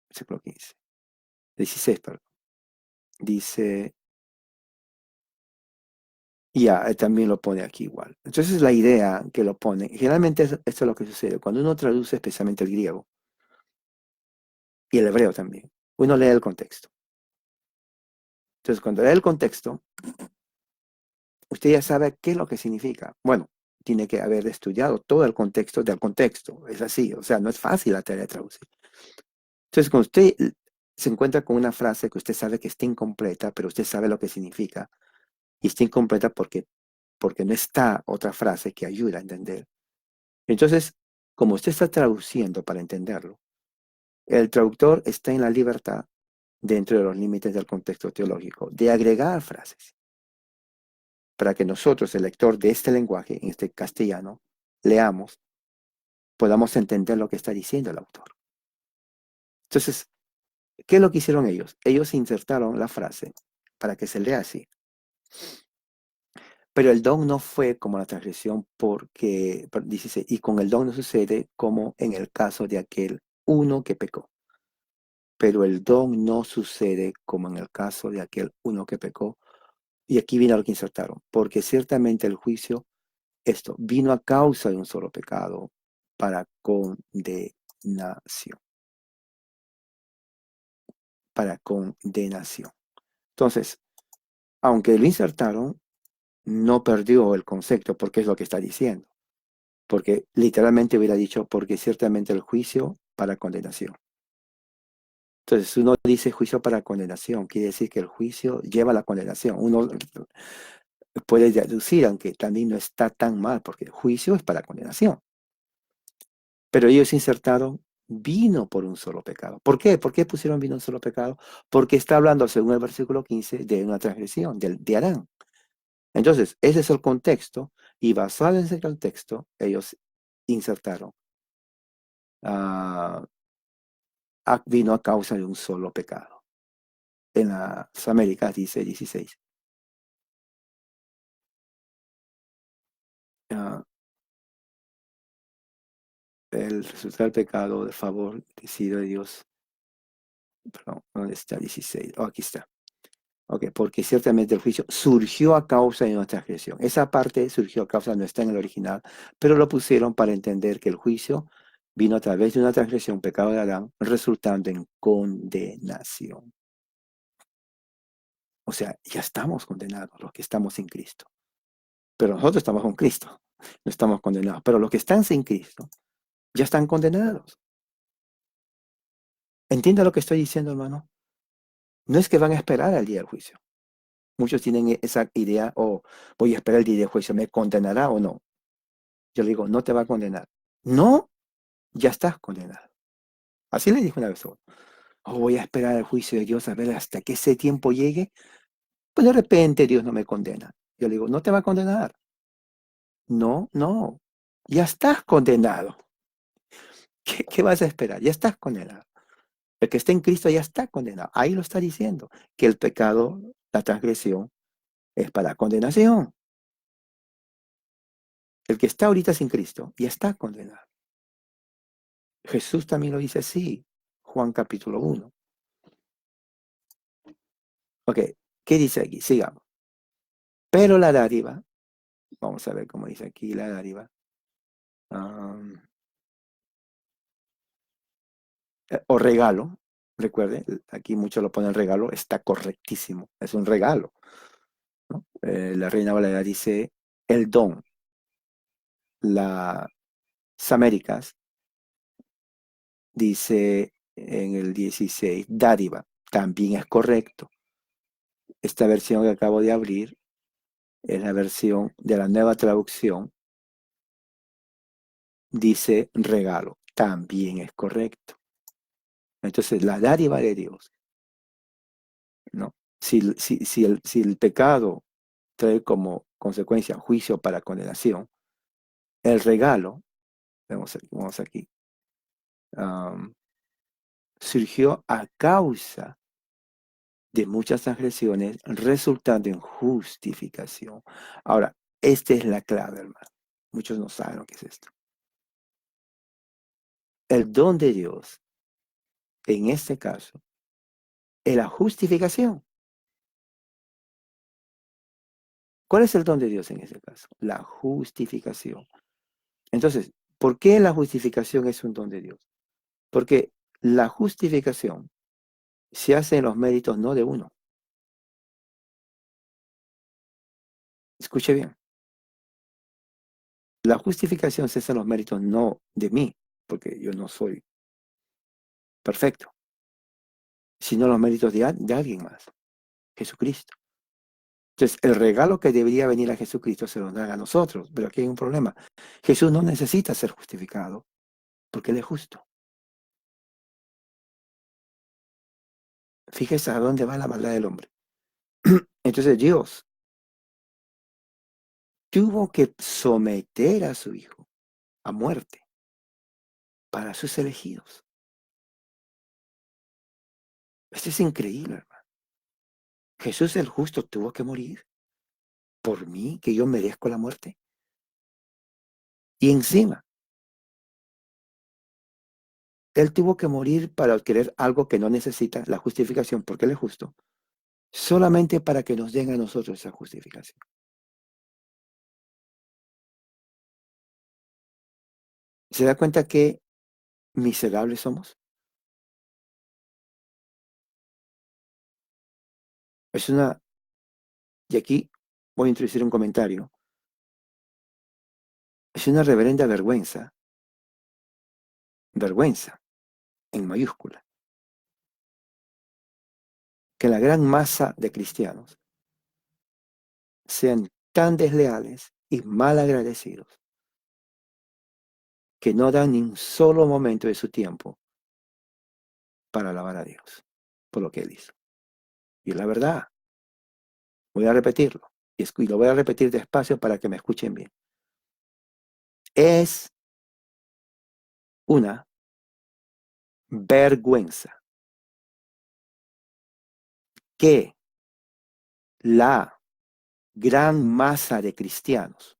Versículo 15. 16, perdón. Dice, ya, también lo pone aquí igual. Entonces la idea que lo pone, generalmente esto es lo que sucede. Cuando uno traduce especialmente el griego y el hebreo también, uno lee el contexto. Entonces cuando lee el contexto, usted ya sabe qué es lo que significa. Bueno, tiene que haber estudiado todo el contexto del contexto. Es así, o sea, no es fácil la tarea de traducir. Entonces, cuando usted se encuentra con una frase que usted sabe que está incompleta, pero usted sabe lo que significa, y está incompleta porque no está otra frase que ayuda a entender. Entonces, como usted está traduciendo para entenderlo, el traductor está en la libertad, dentro de los límites del contexto teológico, de agregar frases para que nosotros, el lector de este lenguaje, en este castellano, leamos, podamos entender lo que está diciendo el autor. Entonces, ¿qué es lo que hicieron ellos? Ellos insertaron la frase para que se lea así. Pero el don no fue como la transgresión porque, dice, y con el don no sucede como en el caso de aquel uno que pecó. Pero el don no sucede como en el caso de aquel uno que pecó. Y aquí viene lo que insertaron, porque ciertamente el juicio, esto, vino a causa de un solo pecado para condenación. Para condenación. Entonces, aunque lo insertaron, no perdió el concepto porque es lo que está diciendo. Porque literalmente hubiera dicho, porque ciertamente el juicio para condenación. Entonces, uno dice juicio para condenación, quiere decir que el juicio lleva a la condenación. Uno puede deducir, aunque también no está tan mal, porque el juicio es para condenación. Pero ellos insertaron vino por un solo pecado. ¿Por qué? ¿Por qué pusieron vino un solo pecado? Porque está hablando, según el versículo 15, de una transgresión, de Adán. Entonces, ese es el contexto, y basado en ese contexto, ellos insertaron ah, vino a causa de un solo pecado. En las Américas dice 16. Ah, el resultado del pecado, del favor, decidido de Dios. Perdón, ¿dónde está 16? Oh, aquí está. Ok, porque ciertamente el juicio surgió a causa de nuestra transgresión. Esa parte surgió a causa, no está en el original, pero lo pusieron para entender que el juicio vino a través de una transgresión, pecado de Adán, resultando en condenación. O sea, ya estamos condenados los que estamos sin Cristo. Pero nosotros estamos con Cristo, no estamos condenados. Pero los que están sin Cristo ya están condenados. ¿Entiende lo que estoy diciendo, hermano? No es que van a esperar al día del juicio. Muchos tienen esa idea, o voy a esperar el día del juicio, ¿me condenará o no? Yo le digo, no te va a condenar. No, ya estás condenado. Así le dije una vez a uno. O voy a esperar el juicio de Dios a ver hasta que ese tiempo llegue. Pues de repente Dios no me condena. Yo le digo, no te va a condenar. No, no. Ya estás condenado. ¿Qué vas a esperar? Ya estás condenado. El que está en Cristo ya está condenado. Ahí lo está diciendo, que el pecado, la transgresión, es para condenación. El que está ahorita sin Cristo ya está condenado. Jesús también lo dice así, Juan capítulo 1. Ok, ¿qué dice aquí? Sigamos. Pero la dádiva, vamos a ver cómo dice aquí la dádiva. O regalo, recuerde, aquí muchos lo ponen regalo, está correctísimo, es un regalo, ¿no? La Reina Valera dice el don, las Américas dice en el 16, dádiva, también es correcto. Esta versión que acabo de abrir es la versión de la nueva traducción, dice regalo, también es correcto. Entonces, la dádiva de Dios, ¿no? Si el pecado trae como consecuencia juicio para condenación, el regalo, vemos aquí, um, surgió a causa de muchas transgresiones, resultando en justificación. Ahora, esta es la clave, hermano. Muchos no saben lo que es esto. El don de Dios, en este caso, es la justificación. ¿Cuál es el don de Dios en este caso? La justificación. Entonces, ¿por qué la justificación es un don de Dios? Porque la justificación se hace en los méritos no de uno. Escuche bien. La justificación se hace en los méritos no de mí, porque yo no soy perfecto, sino los méritos de alguien más, Jesucristo. Entonces, el regalo que debería venir a Jesucristo se lo dan a nosotros, pero aquí hay un problema. Jesús no necesita ser justificado porque Él es justo. Fíjese a dónde va la maldad del hombre. Entonces, Dios tuvo que someter a su Hijo a muerte para sus elegidos. Esto es increíble, hermano. Jesús el justo tuvo que morir por mí, que yo merezco la muerte. Y encima, Él tuvo que morir para adquirir algo que no necesita, la justificación, porque Él es justo, solamente para que nos den a nosotros esa justificación. ¿Se da cuenta qué miserables somos? Es una, y aquí voy a introducir un comentario. Es una reverenda vergüenza, vergüenza, en mayúscula, que la gran masa de cristianos sean tan desleales y mal agradecidos que no dan ni un solo momento de su tiempo para alabar a Dios por lo que Él hizo. Y es la verdad, voy a repetirlo, y lo voy a repetir despacio para que me escuchen bien. Es una vergüenza que la gran masa de cristianos,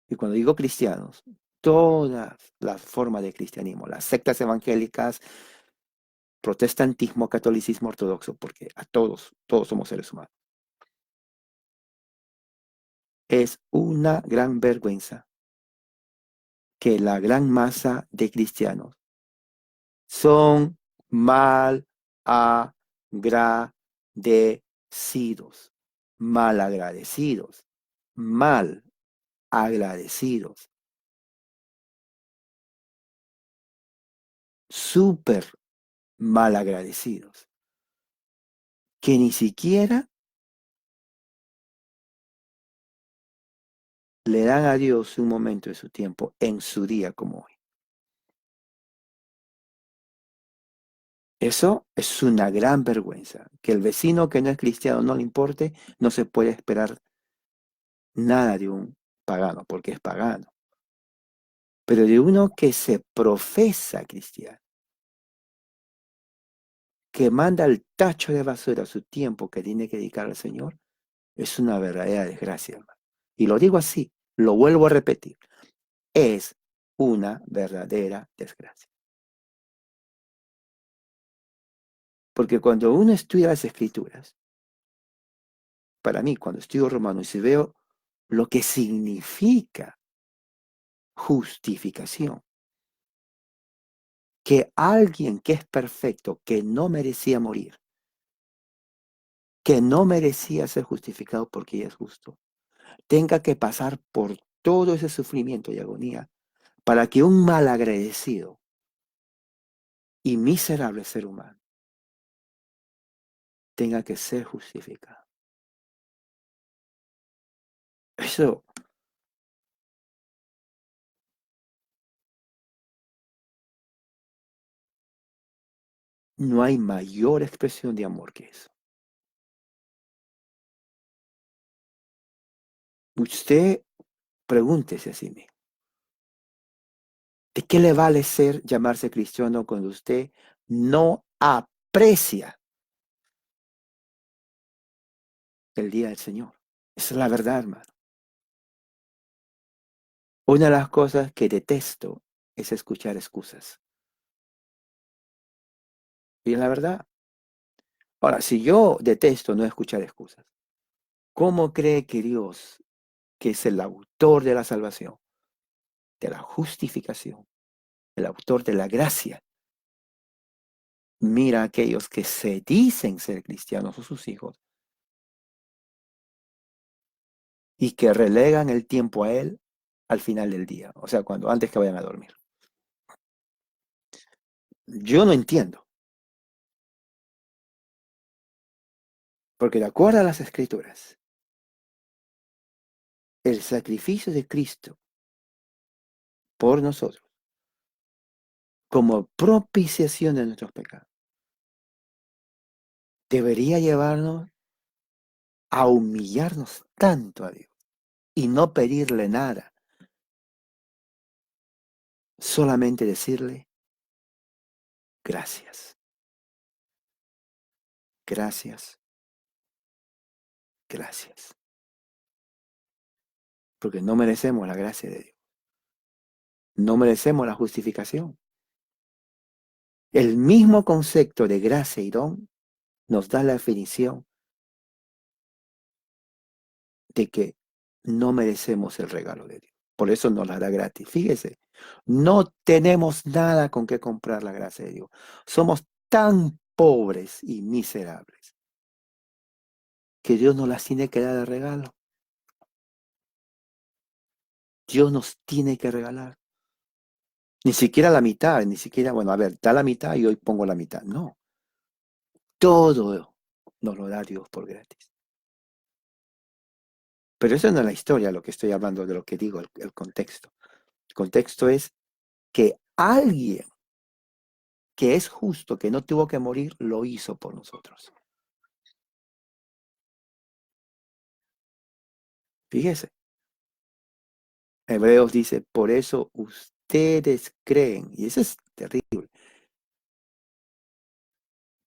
y cuando digo cristianos, todas las formas de cristianismo, las sectas evangélicas, protestantismo, catolicismo ortodoxo, porque a todos somos seres humanos. Es una gran vergüenza que la gran masa de cristianos son mal agradecidos, mal agradecidos, mal agradecidos, súper mal agradecidos, que ni siquiera le dan a Dios un momento de su tiempo en su día como hoy. Eso es una gran vergüenza. Que el vecino que no es cristiano no le importe, no se puede esperar nada de un pagano, porque es pagano. Pero de uno que se profesa cristiano, que manda al tacho de basura su tiempo que tiene que dedicar al Señor, es una verdadera desgracia, hermano. Y lo digo así, lo vuelvo a repetir, es una verdadera desgracia. Porque cuando uno estudia las Escrituras, para mí, cuando estudio Romanos y veo lo que significa justificación, que alguien que es perfecto, que no merecía morir, que no merecía ser justificado porque ella es justo, tenga que pasar por todo ese sufrimiento y agonía para que un malagradecido y miserable ser humano tenga que ser justificado. Eso no hay mayor expresión de amor que eso. Usted pregúntese a sí mismo, ¿de qué le vale llamarse cristiano cuando usted no aprecia el día del Señor? Esa es la verdad, hermano. Una de las cosas que detesto es escuchar excusas. Y es la verdad. Ahora, si yo detesto no escuchar excusas, ¿cómo cree que Dios, que es el autor de la salvación, de la justificación, el autor de la gracia, mira a aquellos que se dicen ser cristianos o sus hijos y que relegan el tiempo a Él al final del día? O sea, antes que vayan a dormir. Yo no entiendo, porque de acuerdo a las Escrituras, el sacrificio de Cristo por nosotros, como propiciación de nuestros pecados, debería llevarnos a humillarnos tanto a Dios y no pedirle nada, solamente decirle gracias, gracias, gracias, porque no merecemos la gracia de Dios, no merecemos la justificación. El mismo concepto de gracia y don nos da la definición de que no merecemos el regalo de Dios. Por eso nos la da gratis. Fíjese, no tenemos nada con qué comprar la gracia de Dios. Somos tan pobres y miserables que Dios nos las tiene que dar de regalo. Dios nos tiene que regalar. Ni siquiera la mitad, ni siquiera, bueno, a ver, da la mitad y hoy pongo la mitad. No, todo nos lo da Dios por gratis. Pero eso no es la historia, lo que estoy hablando, de lo que digo, el contexto. El contexto es que alguien que es justo, que no tuvo que morir, lo hizo por nosotros. Fíjese, Hebreos dice, por eso ustedes creen, y eso es terrible,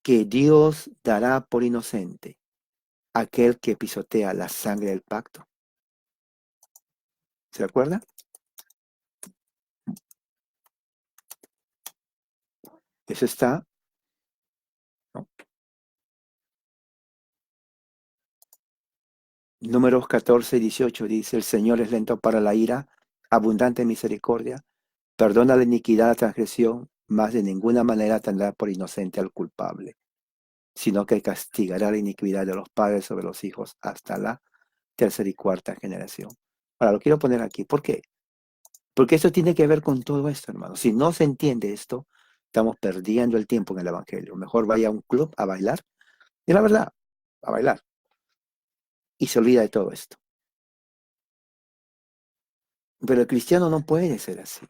que Dios dará por inocente a aquel que pisotea la sangre del pacto. ¿Se acuerda? Eso está, ¿no? Números 14 y 18 dice, el Señor es lento para la ira, abundante en misericordia, perdona la iniquidad, la transgresión, mas de ninguna manera tendrá por inocente al culpable, sino que castigará la iniquidad de los padres sobre los hijos hasta la tercera y cuarta generación. Ahora, lo quiero poner aquí. ¿Por qué? Porque eso tiene que ver con todo esto, hermano. Si no se entiende esto, estamos perdiendo el tiempo en el Evangelio. Mejor vaya a un club a bailar, y la verdad, a bailar, y se olvida de todo esto. Pero el cristiano no puede ser así.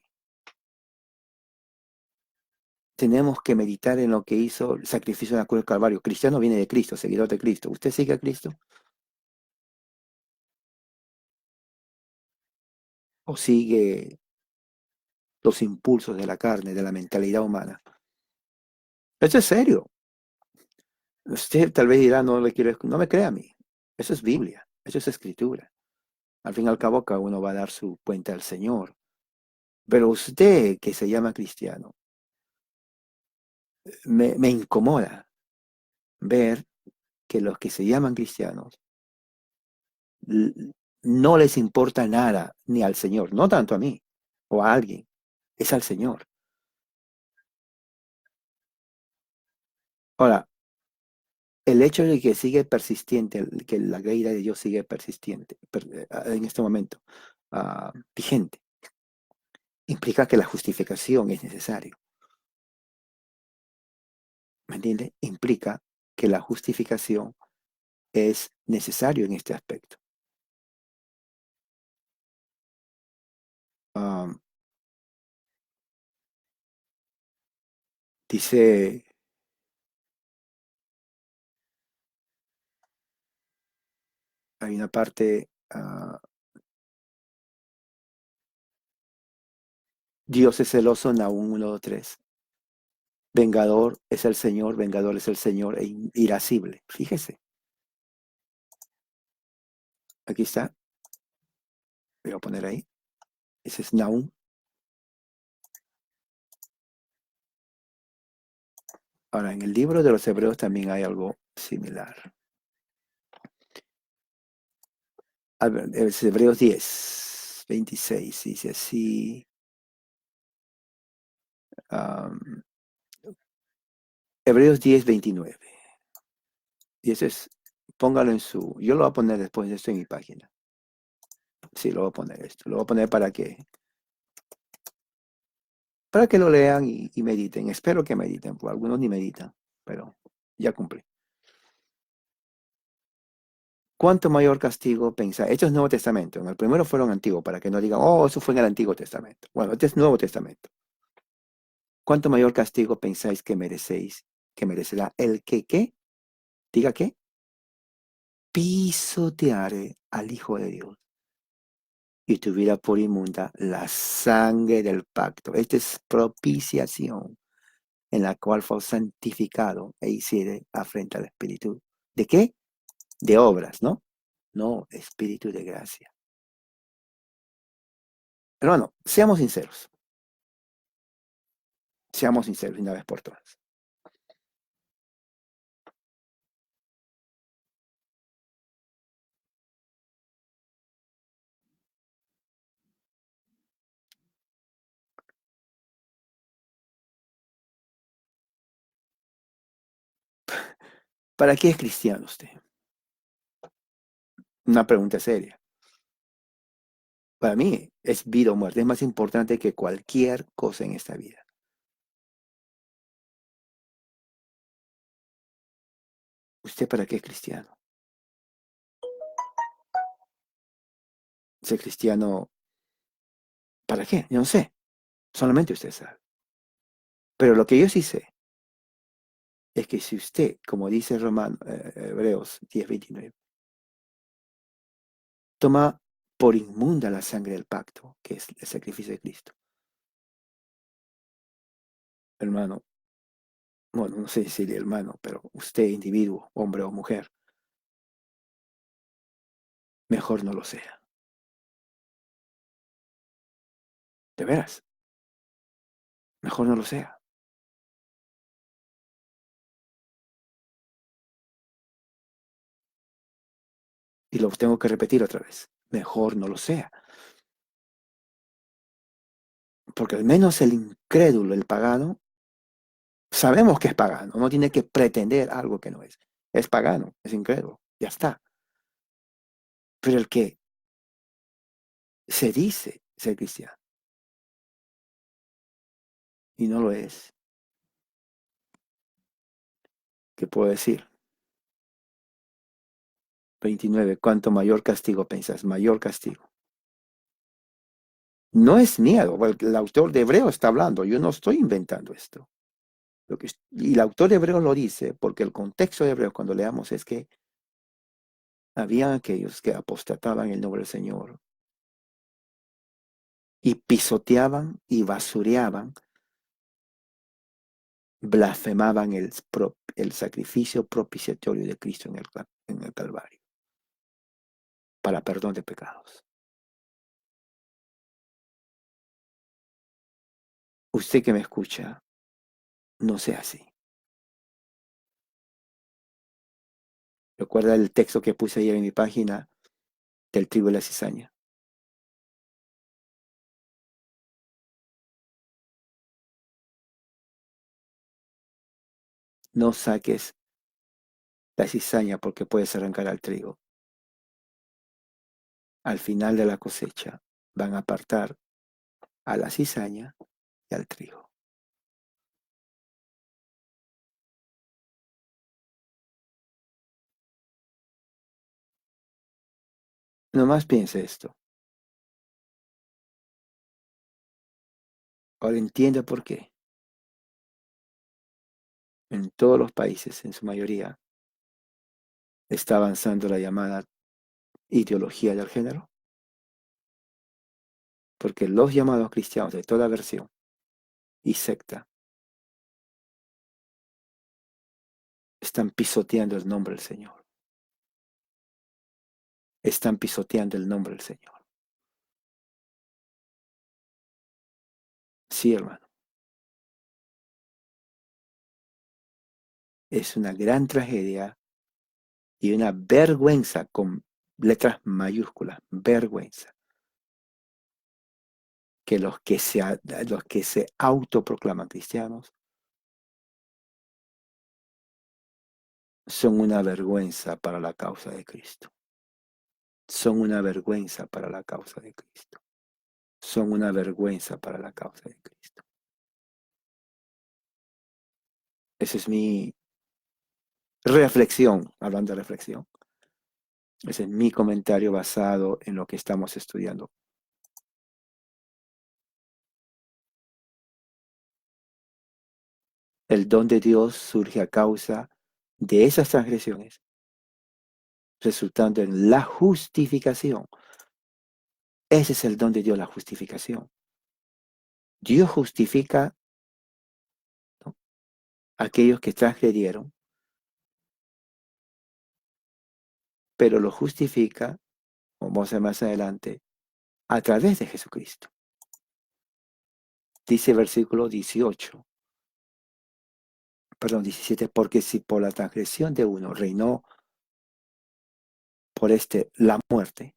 Tenemos que meditar en lo que hizo el sacrificio en la cruz del Calvario. Cristiano viene de Cristo, seguidor de Cristo. ¿Usted sigue a Cristo? ¿O sigue los impulsos de la carne, de la mentalidad humana? Eso es serio. Usted tal vez dirá, no le quiero, no me crea a mí. Eso es Biblia, eso es escritura. Al fin y al cabo, cada uno va a dar su cuenta al Señor. Pero usted, que se llama cristiano, me incomoda ver que los que se llaman cristianos no les importa nada ni al Señor, no tanto a mí o a alguien, es al Señor. Ahora, el hecho de que sigue persistente, que la gracia de Dios sigue persistente en este momento, vigente, implica que la justificación es necesaria. ¿Me entiende? Implica que la justificación es necesario en este aspecto. Um, dice, hay una parte, Dios es celoso, Nahum 1:3. Vengador es el Señor e irascible. Fíjese, aquí está, voy a poner ahí. Ese es Nahum. Ahora, en el libro de los Hebreos también hay algo similar. A ver, es Hebreos 10:26, dice así. um, Hebreos 10:29. Y ese es, póngalo en su, yo lo voy a poner después de esto en mi página. Sí, lo voy a poner esto. Lo voy a poner para que lo lean y mediten. Espero que mediten, porque algunos ni meditan, pero ya cumplí. ¿Cuánto mayor castigo pensáis? Esto es Nuevo Testamento. En el primero fueron antiguos, para que no digan, oh, eso fue en el Antiguo Testamento. Bueno, este es Nuevo Testamento. ¿Cuánto mayor castigo pensáis que merecéis, que merecerá el que, ¿qué? Diga qué, pisoteare al Hijo de Dios y tuviera por inmunda la sangre del pacto? Esta es propiciación en la cual fue santificado e hiciere afrenta al Espíritu. ¿De qué? De obras, ¿no? No, Espíritu de gracia. Hermano, seamos sinceros una vez por todas. ¿Para qué es cristiano usted? Una pregunta seria. Para mí es vida o muerte. Es más importante que cualquier cosa en esta vida. ¿Usted para qué es cristiano? ¿Ser cristiano para qué? Yo no sé. Solamente usted sabe. Pero lo que yo sí sé es que si usted, como dice Hebreos 10:29, toma por inmunda la sangre del pacto, que es el sacrificio de Cristo, hermano, bueno, no sé si el hermano, pero usted, individuo, hombre o mujer, mejor no lo sea. De veras, mejor no lo sea. Y lo tengo que repetir otra vez. Mejor no lo sea. Porque al menos el incrédulo, el pagano, sabemos que es pagano. No tiene que pretender algo que no es. Es pagano, es incrédulo. Ya está. Pero el que se dice ser cristiano y no lo es, ¿qué puedo decir? 29. Cuanto mayor castigo pensás, mayor castigo. No es miedo. El autor de Hebreo está hablando. Yo no estoy inventando esto. Y el autor de Hebreo lo dice porque el contexto de Hebreo, cuando leamos, es que había aquellos que apostataban el nombre del Señor y pisoteaban y basureaban, blasfemaban el sacrificio propiciatorio de Cristo en el Calvario para perdón de pecados. Usted que me escucha, no sea así. Recuerda el texto que puse ayer en mi página del trigo y la cizaña. No saques la cizaña porque puedes arrancar al trigo. Al final de la cosecha van a apartar a la cizaña y al trigo. Nomás piense esto. Ahora entienda por qué. En todos los países, en su mayoría, está avanzando la llamada ideología del género. Porque los llamados cristianos de toda versión y secta están pisoteando el nombre del Señor. Están pisoteando el nombre del Señor. Sí, hermano. Es una gran tragedia y una vergüenza con letras mayúsculas. Vergüenza. Que los que se autoproclaman cristianos son una vergüenza para la causa de Cristo. Son una vergüenza para la causa de Cristo. Son una vergüenza para la causa de Cristo. Esa es mi reflexión, hablando de reflexión. Ese es mi comentario basado en lo que estamos estudiando. El don de Dios surge a causa de esas transgresiones, resultando en la justificación. Ese es el don de Dios, la justificación. Dios justifica, ¿no?, a aquellos que transgredieron, pero lo justifica, como vamos a ver más adelante, a través de Jesucristo. Dice el versículo 17, porque si por la transgresión de uno reinó por la muerte,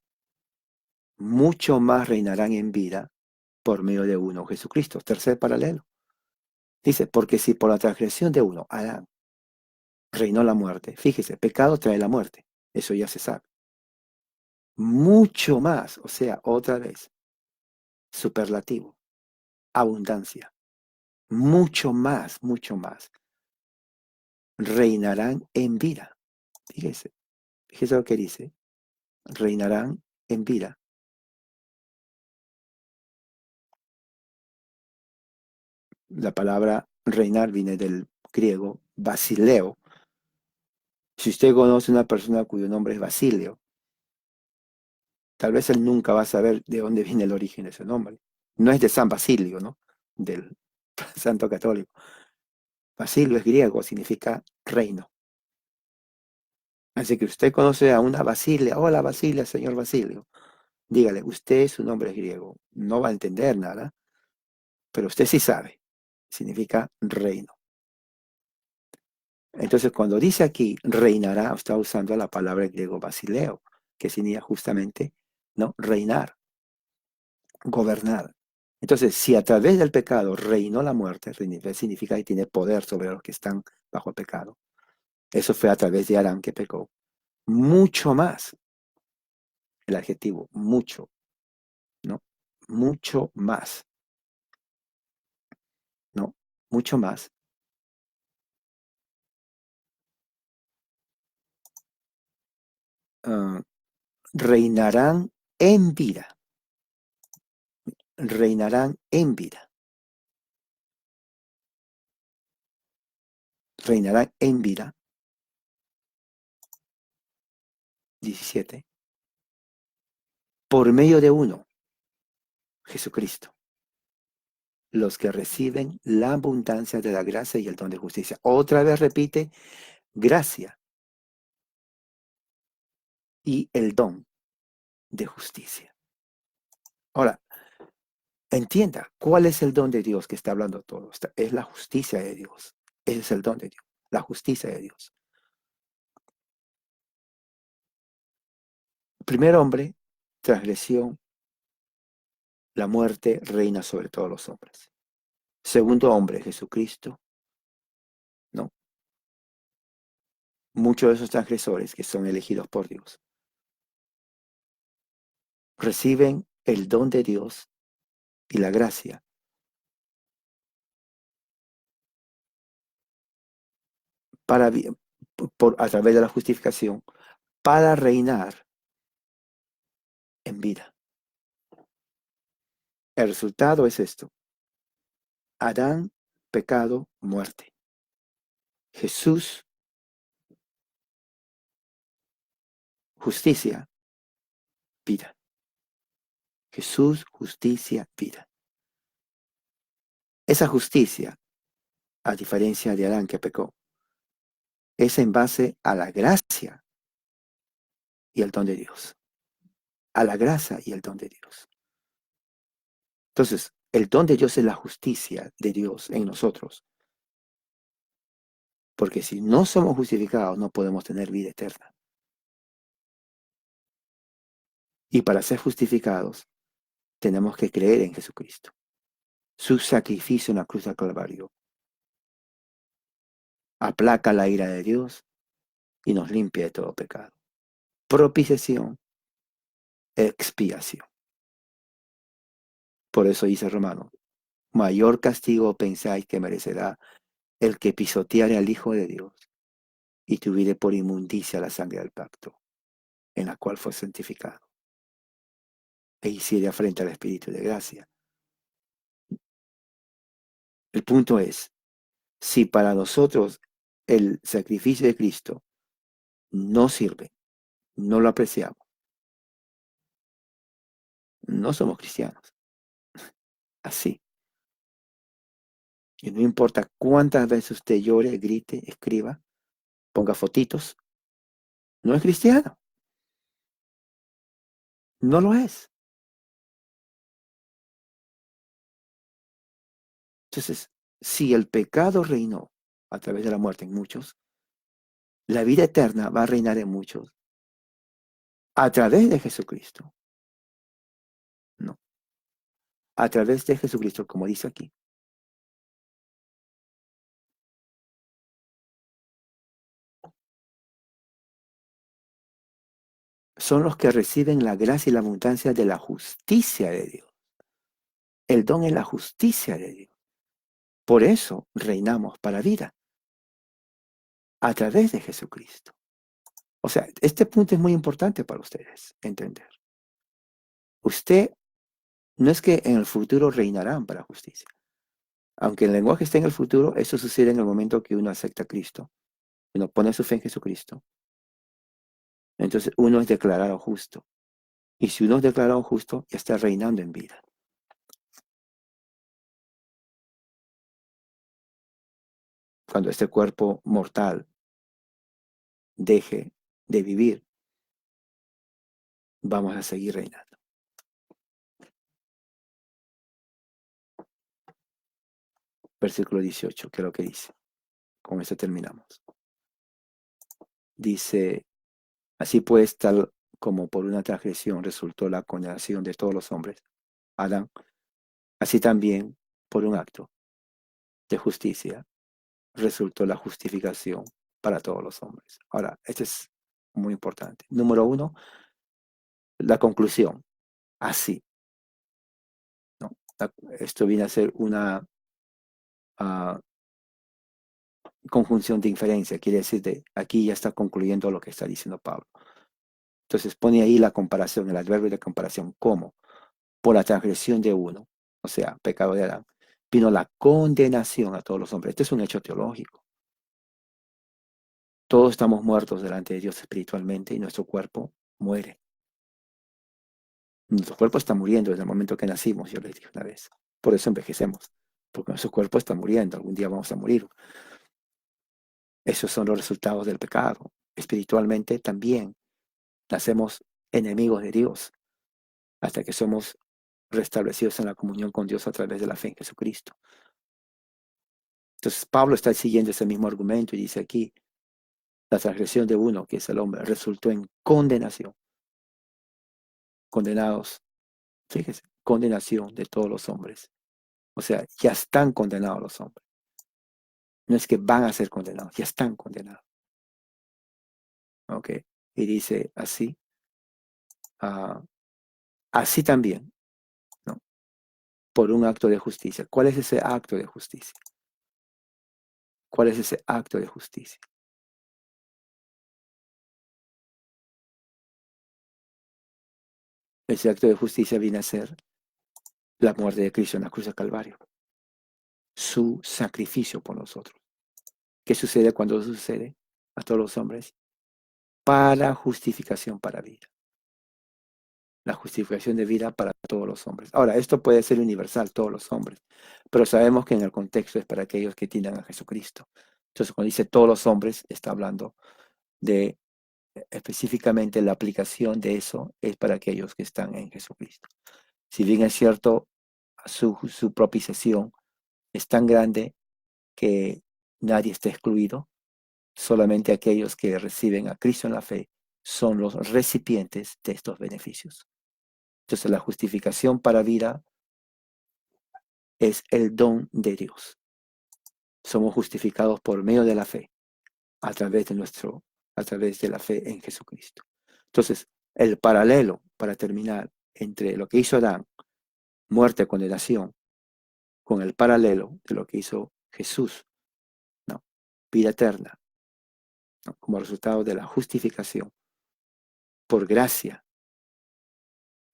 mucho más reinarán en vida por medio de uno, Jesucristo. Tercer paralelo. Dice, porque si por la transgresión de uno, Adán, reinó la muerte. Fíjese, pecado trae la muerte. Eso ya se sabe. mucho más, o sea, otra vez, superlativo, abundancia, mucho más, reinarán en vida. Fíjese, fíjese lo que dice, reinarán en vida. La palabra reinar viene del griego basileo. Si usted conoce una persona cuyo nombre es Basilio, tal vez él nunca va a saber de dónde viene el origen de ese nombre. No es de San Basilio, ¿no? Del santo católico. Basilio es griego, significa reino. Así que usted conoce a una Basilia. Hola Basilia, señor Basilio. Dígale, usted su nombre es griego. No va a entender nada, pero usted sí sabe. Significa reino. Entonces, cuando dice aquí reinará, está usando la palabra griego basileo, que significa justamente, ¿no? Reinar, gobernar. Entonces, si a través del pecado reinó la muerte, significa que tiene poder sobre los que están bajo el pecado. Eso fue a través de Adán que pecó. Mucho más, el adjetivo, mucho, ¿no? Mucho más, ¿no? Mucho más. ah, Reinarán en vida. Reinarán en vida. Reinarán en vida. 17. Por medio de uno, Jesucristo. Los que reciben la abundancia de la gracia y el don de justicia. Otra vez repite, gracia y el don de justicia. Ahora, entienda, ¿cuál es el don de Dios que está hablando todo? Es la justicia de Dios. Ese es el don de Dios, la justicia de Dios. Primer hombre, transgresión, la muerte reina sobre todos los hombres. Segundo hombre, Jesucristo, ¿no? Muchos de esos transgresores que son elegidos por Dios reciben el don de Dios y la gracia para, a través de la justificación para reinar en vida. El resultado es esto. Adán, pecado, muerte. Jesús, justicia, vida. Jesús, justicia, vida. Esa justicia, a diferencia de Adán que pecó, es en base a la gracia y el don de Dios. A la gracia y el don de Dios. Entonces, el don de Dios es la justicia de Dios en nosotros. Porque si no somos justificados, no podemos tener vida eterna. Y para ser justificados, tenemos que creer en Jesucristo. Su sacrificio en la cruz del Calvario aplaca la ira de Dios y nos limpia de todo pecado. Propiciación, expiación. Por eso dice Romano, mayor castigo pensáis que merecerá el que pisoteare al Hijo de Dios y tuviere por inmundicia la sangre del pacto, en la cual fue santificado, e hiciere afrenta al Espíritu de gracia. El punto es, si para nosotros el sacrificio de Cristo no sirve, no lo apreciamos, no somos cristianos. Así. Y no importa cuántas veces usted llore, grite, escriba, ponga fotitos, no es cristiano. No lo es. Entonces, si el pecado reinó a través de la muerte en muchos, la vida eterna va a reinar en muchos a través de Jesucristo. No, a través de Jesucristo, como dice aquí. son los que reciben la gracia y la abundancia de la justicia de Dios. El don es la justicia de Dios. Por eso reinamos para vida a través de Jesucristo. O sea, este punto es muy importante para ustedes entender. Usted no es que en el futuro reinarán para justicia. Aunque el lenguaje esté en el futuro, eso sucede en el momento que uno acepta a Cristo. Uno pone su fe en Jesucristo. Entonces uno es declarado justo. Y si uno es declarado justo, ya está reinando en vida. Cuando este cuerpo mortal deje de vivir, vamos a seguir reinando. Versículo 18, que es lo que dice. Con eso terminamos. Dice, así pues, tal como por una transgresión resultó la condenación de todos los hombres, Adán, así también por un acto de justicia resultó la justificación para todos los hombres. Ahora, esto es muy importante. Número 1, la conclusión. Así, ¿no? Esto viene a ser una conjunción de inferencia, quiere decir de aquí ya está concluyendo lo que está diciendo Pablo. Entonces pone ahí la comparación, el adverbio de comparación, ¿cómo? Por la transgresión de uno, o sea, pecado de Adán, vino la condenación a todos los hombres. Este es un hecho teológico. Todos estamos muertos delante de Dios espiritualmente y nuestro cuerpo muere. Nuestro cuerpo está muriendo desde el momento que nacimos, yo les dije una vez. Por eso envejecemos, porque nuestro cuerpo está muriendo, algún día vamos a morir. Esos son los resultados del pecado. Espiritualmente también nacemos enemigos de Dios hasta que somos restablecidos en la comunión con Dios a través de la fe en Jesucristo. Entonces Pablo está siguiendo ese mismo argumento y dice aquí, la transgresión de uno, que es el hombre, resultó en condenación. Condenados, fíjese, condenación de todos los hombres. O sea, ya están condenados los hombres. No es que van a ser condenados, ya están condenados. ¿Ok? Y dice así, así también, ¿no? Por un acto de justicia. ¿Cuál es ese acto de justicia? ¿Cuál es ese acto de justicia? Ese acto de justicia viene a ser la muerte de Cristo en la cruz del Calvario. Su sacrificio por nosotros. ¿Qué sucede cuando eso sucede a todos los hombres? Para justificación para vida. La justificación de vida para todos los hombres. Ahora, esto puede ser universal, todos los hombres, pero sabemos que en el contexto es para aquellos que tienen a Jesucristo. Entonces, cuando dice todos los hombres, está hablando de específicamente la aplicación de eso es para aquellos que están en Jesucristo. Si bien es cierto, su propiciación es tan grande que nadie está excluido, solamente aquellos que reciben a Cristo en la fe son los recipientes de estos beneficios. Entonces la justificación para vida es el don de Dios. Somos justificados por medio de la fe, a través de la fe en Jesucristo. Entonces, el paralelo, para terminar, entre lo que hizo Adán, muerte, condenación, con el paralelo de lo que hizo Jesús, ¿no? Vida eterna, ¿no? Como resultado de la justificación por gracia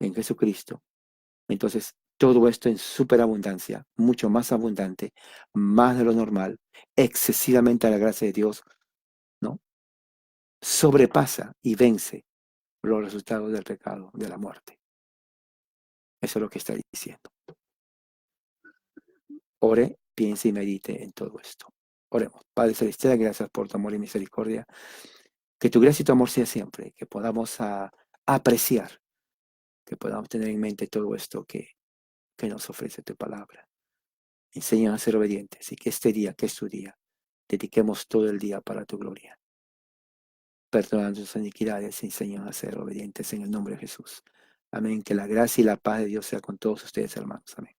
en Jesucristo. Entonces, todo esto en superabundancia, mucho más abundante, más de lo normal, excesivamente a la gracia de Dios, ¿no? Sobrepasa y vence los resultados del pecado, de la muerte. Eso es lo que está diciendo. Ore, piense y medite en todo esto. Oremos. Padre Celestial, gracias por tu amor y misericordia. Que tu gracia y tu amor sea siempre, que podamos apreciar, que podamos tener en mente todo esto que nos ofrece tu palabra. Enséñanos a ser obedientes y que este día, que es tu día, dediquemos todo el día para tu gloria. Perdona nuestras iniquidades y enséñanos a ser obedientes en el nombre de Jesús. Amén. Que la gracia y la paz de Dios sea con todos ustedes, hermanos. Amén.